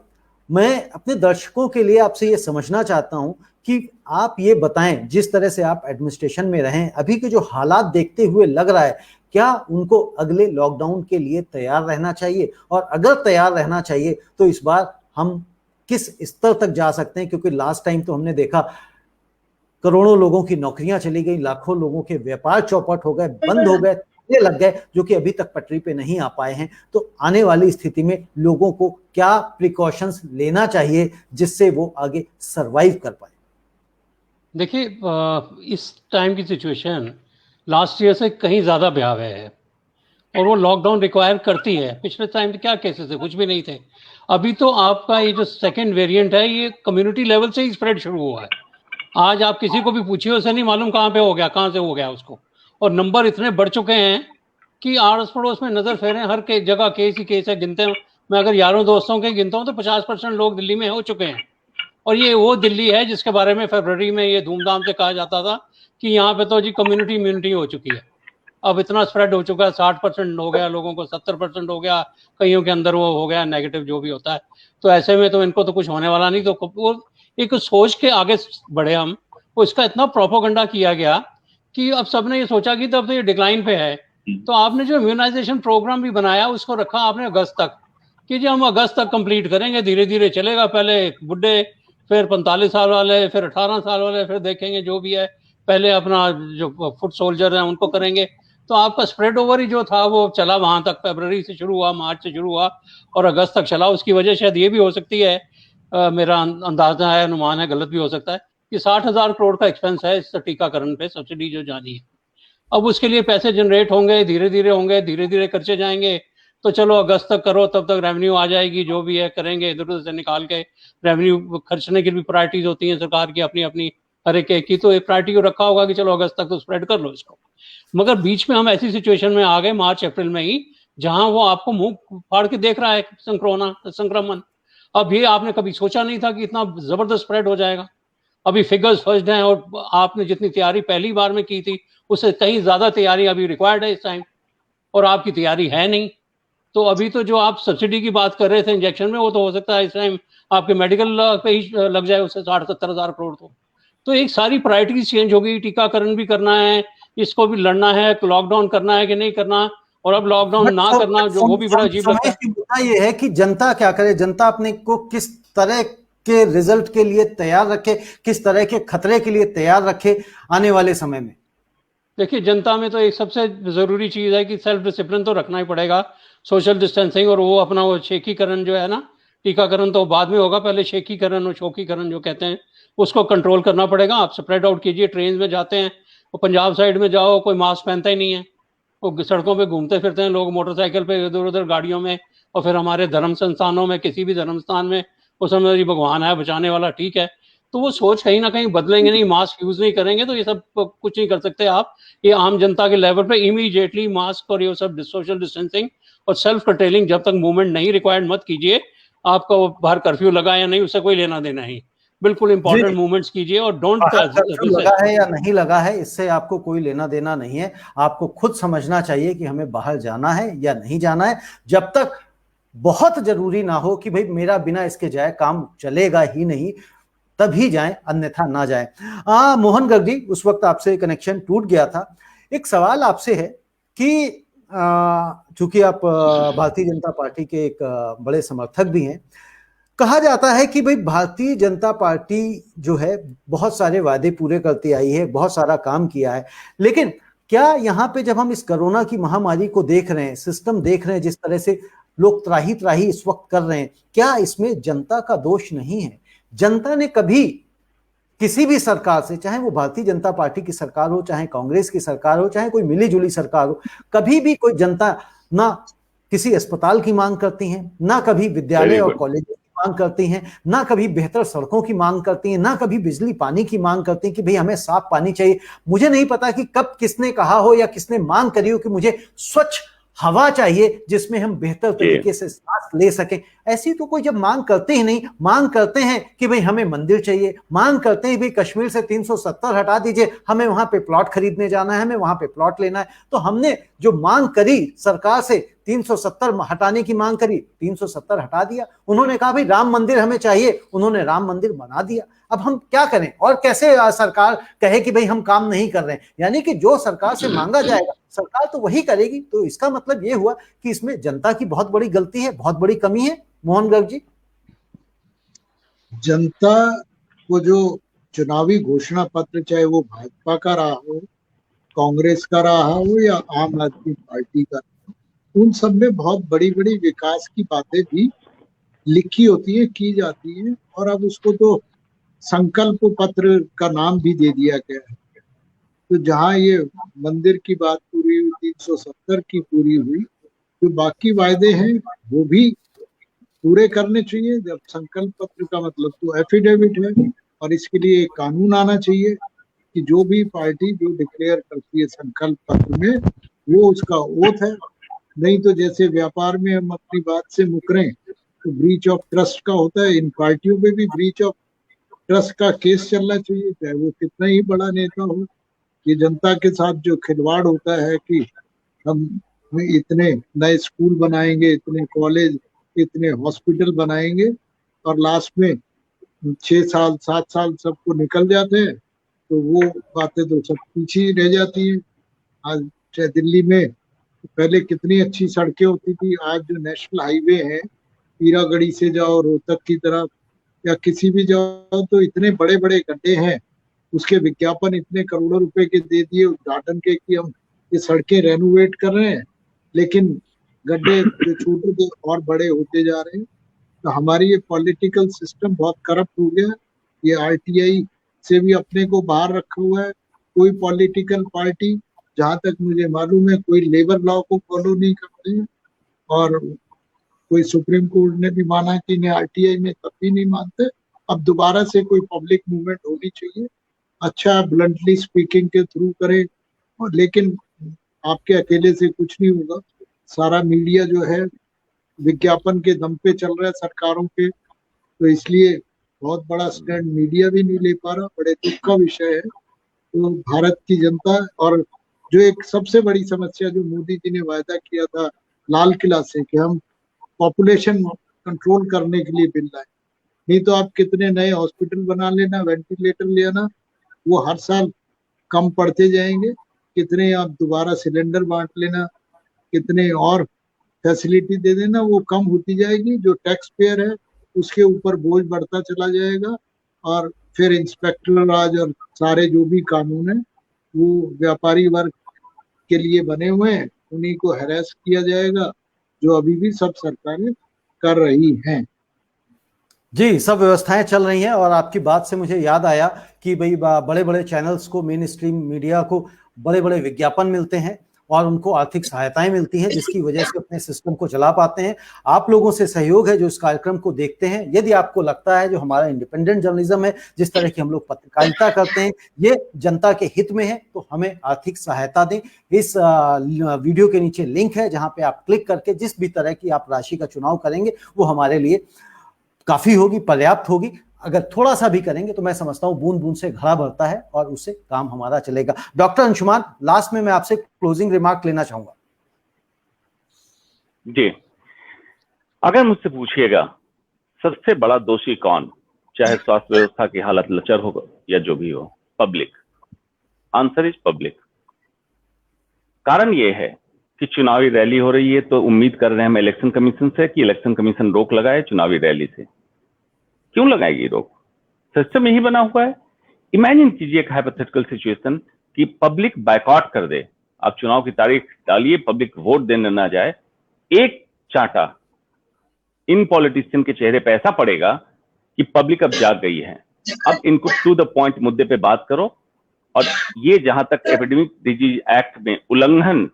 मैं अपने दर्शकों के लिए आपसे ये समझना चाहता हूं कि आप ये बताएं, जिस तरह से आप एडमिनिस्ट्रेशन में रहें, अभी के जो हालात देखते हुए लग रहा है, क्या उनको अगले लॉकडाउन के लिए तैयार रहना चाहिए? और अगर तैयार रहना चाहिए तो इस बार हम किस स्तर तक जा सकते हैं? क्योंकि लास्ट टाइम तो हमने देखा करोड़ों लोगों की नौकरियां चली गई, लाखों लोगों के व्यापार चौपट हो गए, बंद हो गए, ये लग गए, जो कि अभी तक पटरी पे नहीं आ पाए हैं। तो आने वाली स्थिति में लोगों को क्या प्रिकॉशंस लेना चाहिए जिससे वो आगे सरवाइव कर पाए? देखिए, इस टाइम की सिचुएशन लास्ट ईयर से कहीं ज़्यादा भयावह है और वो लॉकडाउन रिक्वायर करती है। पिछले टाइम क्या केसेस थे? कुछ भी नहीं थे। अभी तो आपका ये जो सेकेंड वेरिएंट है, ये कम्युनिटी लेवल से ही स्प्रेड शुरू हुआ है। आज आप किसी को भी पूछिए, उसे नहीं मालूम कहाँ पे हो गया, कहाँ से हो गया उसको। और नंबर इतने बढ़ चुके हैं कि आड़ोस पड़ोस में नजर फेरें, हर जगह केस ही केस है। गिनते हैं, मैं अगर यारों दोस्तों के गिनता हूँ तो 50% लोग दिल्ली में हो चुके हैं। और ये वो दिल्ली है जिसके बारे में फरवरी में ये धूमधाम से कहा जाता था कि यहाँ पे तो जी कम्युनिटी इम्यूनिटी हो चुकी है। अब इतना स्प्रेड हो चुका है, 60% हो गया लोगों को, 70% हो गया, कईयों के अंदर वो हो गया नेगेटिव, जो भी होता है। तो ऐसे में तो इनको तो कुछ होने वाला नहीं। तो वो एक सोच के आगे बढ़े हम, वो इसका इतना प्रोपोगंडा किया गया कि अब सबने ये सोचा कि तब तो ये डिक्लाइन पे है। तो आपने जो इम्यूनाइजेशन प्रोग्राम भी बनाया, उसको रखा आपने अगस्त तक कि जी हम अगस्त तक कंप्लीट करेंगे, धीरे धीरे चलेगा। पहले बुढ़े, फिर 45 साल वाले, फिर 18 साल वाले, फिर देखेंगे जो भी है। पहले अपना जो फुट सोल्जर हैं उनको करेंगे। तो आपका स्प्रेड ओवर ही जो था वो चला वहां तक। फरवरी से शुरू हुआ, मार्च से शुरू हुआ और अगस्त तक चला। उसकी वजह शायद ये भी हो सकती है, मेरा अंदाजा है, अनुमान है, गलत भी हो सकता है, कि 60,000 करोड़ का एक्सपेंस है इस टीकाकरण पे, सब्सिडी जो जानी है। अब उसके लिए पैसे जनरेट होंगे, धीरे धीरे होंगे, धीरे धीरे खर्चे जाएंगे। तो चलो अगस्त तक करो, तब तक रेवेन्यू आ जाएगी, जो भी है करेंगे, इधर उधर से निकाल के। रेवेन्यू खर्चने की भी प्रायोरिटीज होती हैं सरकार की अपनी अपनी, हर एक की। तो एक प्रायोरिटी को रखा होगा कि चलो अगस्त तक तो स्प्रेड कर लो इसको। मगर बीच में हम ऐसी सिचुएशन में आ गए, मार्च अप्रैल में ही, जहां वो आपको मुंह फाड़ के देख रहा है संक्रमण। अब ये आपने कभी सोचा नहीं था कि इतना जबरदस्त स्प्रेड हो जाएगा। अभी फिगर्स फर्स्ट हैं और आपने जितनी तैयारी पहली बार में की थी उससे कहीं ज्यादा तैयारी अभी रिक्वायर्ड है इस टाइम, और आपकी तैयारी है नहीं। तो अभी तो जो आप सब्सिडी की बात कर रहे थे इंजेक्शन में, वो तो हो सकता है इस टाइम आपके मेडिकल पे ही लग जाए उससे 60-70 हजार करोड़। तो एक सारी प्रायोरिटीज चेंज हो गई। टीकाकरण भी करना है, इसको भी लड़ना है, लॉकडाउन करना है कि नहीं करना, और अब लॉकडाउन ना करना, जो वो भी बड़ा अजीब लगता है। मुद्दा ये है कि जनता क्या करे, जनता अपने को किस तरह के रिजल्ट के लिए तैयार रखे, किस तरह के खतरे के लिए तैयार रखे आने वाले समय में। देखिए, जनता में तो एक सबसे जरूरी चीज है कि सेल्फ डिसिप्लिन तो रखना ही पड़ेगा, सोशल डिस्टेंसिंग, और वो अपना वो शेखीकरण जो है ना, टीकाकरण तो बाद में होगा, पहले शेखीकरण और शोकीकरण जो कहते हैं उसको कंट्रोल करना पड़ेगा। आप स्प्रेड आउट कीजिए। ट्रेन में जाते हैं, वो पंजाब साइड में जाओ, कोई मास्क पहनता ही नहीं है, वो सड़कों पे घूमते फिरते हैं लोग मोटरसाइकिल पे, इधर उधर गाड़ियों में। और फिर हमारे धर्म संस्थानों में, किसी भी धर्म स्थान में, उस समय भगवान है बचाने वाला, ठीक है। तो वो सोच कहीं ना कहीं बदलेंगे नहीं, मास्क यूज नहीं करेंगे तो ये सब कुछ नहीं कर सकते आप। ये आम जनता के लेवल पे इमीडिएटली मास्क और ये सब सोशल डिस्टेंसिंग और सेल्फ कंट्रोलिंग, जब तक मूवमेंट नहीं रिक्वायर्ड मत कीजिए। आपको बाहर कर्फ्यू लगा या नहीं, उससे कोई लेना देना ही। बिल्कुल इंपॉर्टेंट मूवमेंट्स कीजिए और डोंट। लगा है या नहीं लगा है, इससे आपको कोई लेना देना नहीं है। आपको खुद समझना चाहिए कि हमें बाहर जाना है या नहीं जाना है। जब तक बहुत जरूरी ना हो कि भाई मेरा बिना इसके जाए काम चलेगा ही नहीं, तभी जाएं, अन्यथा ना जाएं। मोहन गर्ग जी, उस वक्त आपसे कनेक्शन टूट गया था। एक सवाल आपसे है कि चूंकि आप भारतीय जनता पार्टी के एक बड़े समर्थक भी हैं, कहा जाता है कि भाई भारतीय जनता पार्टी जो है बहुत सारे वादे पूरे करती आई है, बहुत सारा काम किया है, लेकिन क्या यहाँ पे जब हम इस कोरोना की महामारी को देख रहे हैं, सिस्टम देख रहे हैं, जिस तरह से लोग त्राही त्राही इस वक्त कर रहे हैं, क्या इसमें जनता का दोष नहीं है? जनता ने कभी किसी भी सरकार से, चाहे वो भारतीय जनता पार्टी की सरकार हो, चाहे कांग्रेस की सरकार हो, चाहे कोई मिली जुली सरकार हो, कभी भी कोई जनता ना किसी अस्पताल की मांग करती है, ना कभी विद्यालय और कॉलेज की मांग करती हैं, ना कभी बेहतर सड़कों की मांग करती हैं, ना कभी बिजली पानी की मांग करती हैं कि भाई हमें साफ पानी चाहिए। मुझे नहीं पता कि कब किसने कहा हो या किसने मांग करी हो कि मुझे स्वच्छ हवा चाहिए जिसमें हम बेहतर तरीके से सांस ले सकें। ऐसी तो कोई जब मांग करते ही नहीं, मांग करते हैं कि भाई हमें मंदिर चाहिए, मांग करते हैं भाई कश्मीर से 370 हटा दीजिए, हमें वहां पे प्लॉट खरीदने जाना है, हमें वहां पे प्लॉट लेना है। तो हमने जो मांग करी सरकार से 370 हटाने की मांग करी, 370 हटा दिया। उन्होंने कहा भाई राम मंदिर हमें चाहिए, उन्होंने राम मंदिर बना दिया। अब हम क्या करें और कैसे सरकार कहे कि भाई हम काम नहीं कर रहे हैं? यानी कि जो सरकार से मांगा जाएगा सरकार तो वही करेगी। तो इसका मतलब ये हुआ कि इसमें जनता की बहुत बड़ी गलती है, बहुत बड़ी कमी है। मोहन गर्ग जी, जनता को जो चुनावी घोषणा पत्र, चाहे वो भाजपा का रहा हो, कांग्रेस का रहा हो या आम आदमी पार्टी का, उन सब में बहुत बड़ी बड़ी विकास की बातें भी लिखी होती है, की जाती है, और अब उसको तो संकल्प पत्र का नाम भी दे दिया गया है। तो जहां ये मंदिर की बात पूरी हुई, 370 की पूरी हुई, जो बाकी वायदे हैं वो भी पूरे करने चाहिए। जब संकल्प पत्र का मतलब तो एफिडेविट है, और इसके लिए एक कानून आना चाहिए कि जो भी पार्टी जो डिक्लेयर करती है संकल्प पत्र में, वो उसका ओथ है। नहीं तो जैसे व्यापार में हम अपनी बात से मुकरें तो ब्रीच ऑफ ट्रस्ट का होता है, इन पार्टियों पे भी ब्रीच ऑफ ट्रस्ट का केस चलना चाहिए, चाहे वो कितना ही बड़ा नेता हो। ये जनता के साथ जो खिलवाड़ होता है कि हम इतने नए स्कूल बनाएंगे, इतने कॉलेज, इतने हॉस्पिटल बनाएंगे, और लास्ट में 6 साल 7 साल सबको निकल जाते हैं, तो वो बातें तो सब पीछे ही रह जाती हैं। आज चाहे दिल्ली में पहले कितनी अच्छी सड़कें होती थी, आज जो नेशनल हाईवे है, पीरागढ़ी से जाओ रोहतक की तरफ या किसी भी जाओ, तो इतने बड़े बड़े गड्ढे हैं, उसके विज्ञापन इतने करोड़ों रुपए के दे दिए उद्घाटन के कि हम ये सड़कें रेनोवेट कर रहे हैं, लेकिन गड्ढे जो छोटे थे और बड़े होते जा रहे हैं। तो हमारी ये पॉलिटिकल सिस्टम बहुत करप्ट हो गया। ये आरटीआई से भी अपने को बाहर रखा हुआ है। कोई पॉलिटिकल पार्टी, जहां तक मुझे मालूम है, कोई लेबर लॉ को फॉलो नहीं करते हैं, और कोई सुप्रीम कोर्ट ने भी माना कि इन्हें आरटीआई में, तब भी नहीं मानते। अब दोबारा से कोई पब्लिक मूवमेंट होनी चाहिए, अच्छा ब्लंटली स्पीकिंग के थ्रू करें, और लेकिन आपके अकेले से कुछ नहीं होगा। सारा मीडिया जो है विज्ञापन के दम पे चल रहा है सरकारों के, तो इसलिए बहुत बड़ा स्टैंड मीडिया भी नहीं ले पा रहा। बड़े दुख का विषय है। तो भारत की जनता, और जो एक सबसे बड़ी समस्या जो मोदी जी ने वायदा किया था लाल किला से कि हम पॉपुलेशन कंट्रोल करने के लिए बिल लाए, नहीं तो आप कितने नए हॉस्पिटल बना लेना, वेंटिलेटर ले आना, वो हर साल कम पड़ते जाएंगे। कितने आप दोबारा सिलेंडर बांट लेना, कितने और फैसिलिटी दे देना, वो कम होती जाएगी। जो टैक्स पेयर है उसके ऊपर बोझ बढ़ता चला जाएगा, और फिर इंस्पेक्टर राज और सारे जो भी कानून है वो व्यापारी वर्ग के लिए बने हुए हैं, उन्हीं को हैरेस किया जाएगा, जो अभी भी सब सरकारें कर रही हैं। जी, सब व्यवस्थाएं चल रही हैं। और आपकी बात से मुझे याद आया कि भाई बड़े बड़े चैनल्स को, मेन स्ट्रीम मीडिया को बड़े बड़े विज्ञापन मिलते हैं और उनको आर्थिक सहायताएं मिलती हैं, जिसकी वजह से अपने सिस्टम को चला पाते हैं। आप लोगों से सहयोग है जो इस कार्यक्रम को देखते हैं। यदि आपको लगता है जो हमारा इंडिपेंडेंट जर्नलिज्म है, जिस तरह की हम लोग पत्रकारिता करते हैं, ये जनता के हित में है, तो हमें आर्थिक सहायता दें। इस वीडियो के नीचे लिंक है, जहां पे आप क्लिक करके जिस भी तरह की आप राशि का चुनाव करेंगे वो हमारे लिए काफी होगी, पर्याप्त होगी। अगर थोड़ा सा भी करेंगे तो मैं समझता हूं बूंद बूंद से घड़ा भरता है और उससे काम हमारा चलेगा। डॉक्टर अंशुमान, लास्ट में मैं आपसे क्लोजिंग रिमार्क लेना चाहूंगा। जी, अगर मुझसे पूछिएगा सबसे बड़ा दोषी कौन, चाहे स्वास्थ्य व्यवस्था की हालत लचर हो या जो भी हो, पब्लिक। Answer is public. कारण ये है कि चुनावी रैली हो रही है तो उम्मीद कर रहे हैं हम इलेक्शन कमीशन से कि इलेक्शन कमीशन रोक लगाए चुनावी रैली से। क्यों लगाएगी रोक? सिस्टम यही बना हुआ है। इमेजिन कीजिए एक हाइपोथेटिकल सिचुएशन कि पब्लिक बायकॉट कर दे। आप चुनाव की तारीख डालिए, पब्लिक वोट देने ना जाए, एक चांटा इन पॉलिटिशियन के चेहरे पे ऐसा पड़ेगा कि पब्लिक अब जाग गई है। अब इनको टू द पॉइंट मुद्दे पे बात करो। और ये जहां तक एपिडेमिक डिजीज एक्ट में उल्लंघन,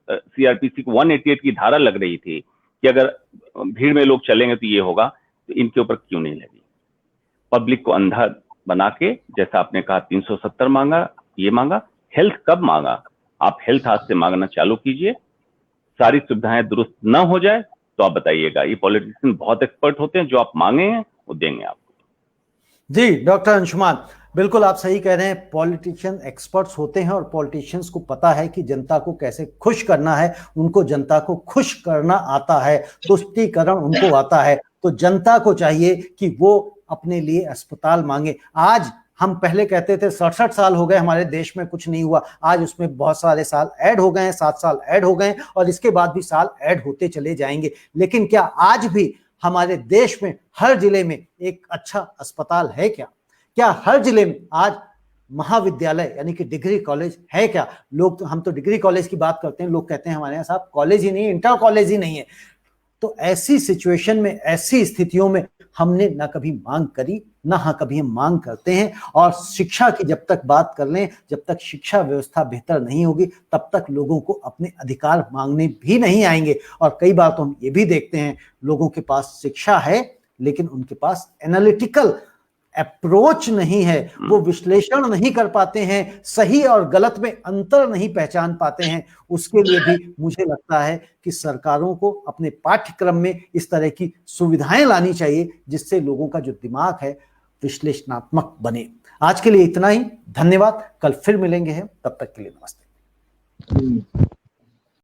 सीआरपीसी को 188 की धारा लग रही थी कि अगर भीड़ में लोग चलेंगे तो ये होगा, तो इनके ऊपर क्यों नहीं लगी? पब्लिक को अंधा बना के, जैसा आपने कहा 370 मांगा, ये मांगा, हेल्थ कब मांगा? आप हेल्थ आज से मांगना चालू कीजिए, सारी सुविधाएं दुरुस्त न हो जाए तो आप बताइएगा। ये पॉलिटिशियन बहुत एक्सपर्ट होते हैं, जो आप मांगे हैं वो देंगे आपको। जी डॉक्टर अंशुमान, बिल्कुल आप सही कह रहे हैं। पॉलिटिशियन एक्सपर्ट्स होते हैं और पॉलिटिशियंस को पता है कि जनता को कैसे खुश करना है, उनको जनता को खुश करना आता है, तुष्टीकरण उनको आता है। तो जनता को चाहिए कि वो अपने लिए अस्पताल मांगे। आज हम पहले कहते थे 67 साल हो गए हमारे देश में कुछ नहीं हुआ, आज उसमें बहुत सारे साल ऐड हो गए हैं, 7 साल ऐड हो गए और इसके बाद भी साल ऐड होते चले जाएंगे। लेकिन क्या आज भी हमारे देश में हर जिले में एक अच्छा अस्पताल है क्या? क्या हर जिले में आज महाविद्यालय यानी कि डिग्री कॉलेज है क्या? लोग तो, हम तो डिग्री कॉलेज की बात करते हैं, लोग कहते हैं हमारे यहाँ साहब कॉलेज ही नहीं है, इंटर कॉलेज ही नहीं है। तो ऐसी सिचुएशन में, ऐसी स्थितियों में हमने ना कभी मांग करी, ना हाँ कभी हम मांग करते हैं। और शिक्षा की जब तक बात कर लें, जब तक शिक्षा व्यवस्था बेहतर नहीं होगी, तब तक लोगों को अपने अधिकार मांगने भी नहीं आएंगे। और कई बार तो हम ये भी देखते हैं, लोगों के पास शिक्षा है लेकिन उनके पास एनालिटिकल अप्रोच नहीं है, वो विश्लेषण नहीं कर पाते हैं, सही और गलत में अंतर नहीं पहचान पाते हैं। उसके लिए भी मुझे लगता है कि सरकारों को अपने पाठ्यक्रम में इस तरह की सुविधाएं लानी चाहिए, जिससे लोगों का जो दिमाग है विश्लेषणात्मक बने। आज के लिए इतना ही, धन्यवाद। कल फिर मिलेंगे हैं, तब तक के लिए नमस्ते।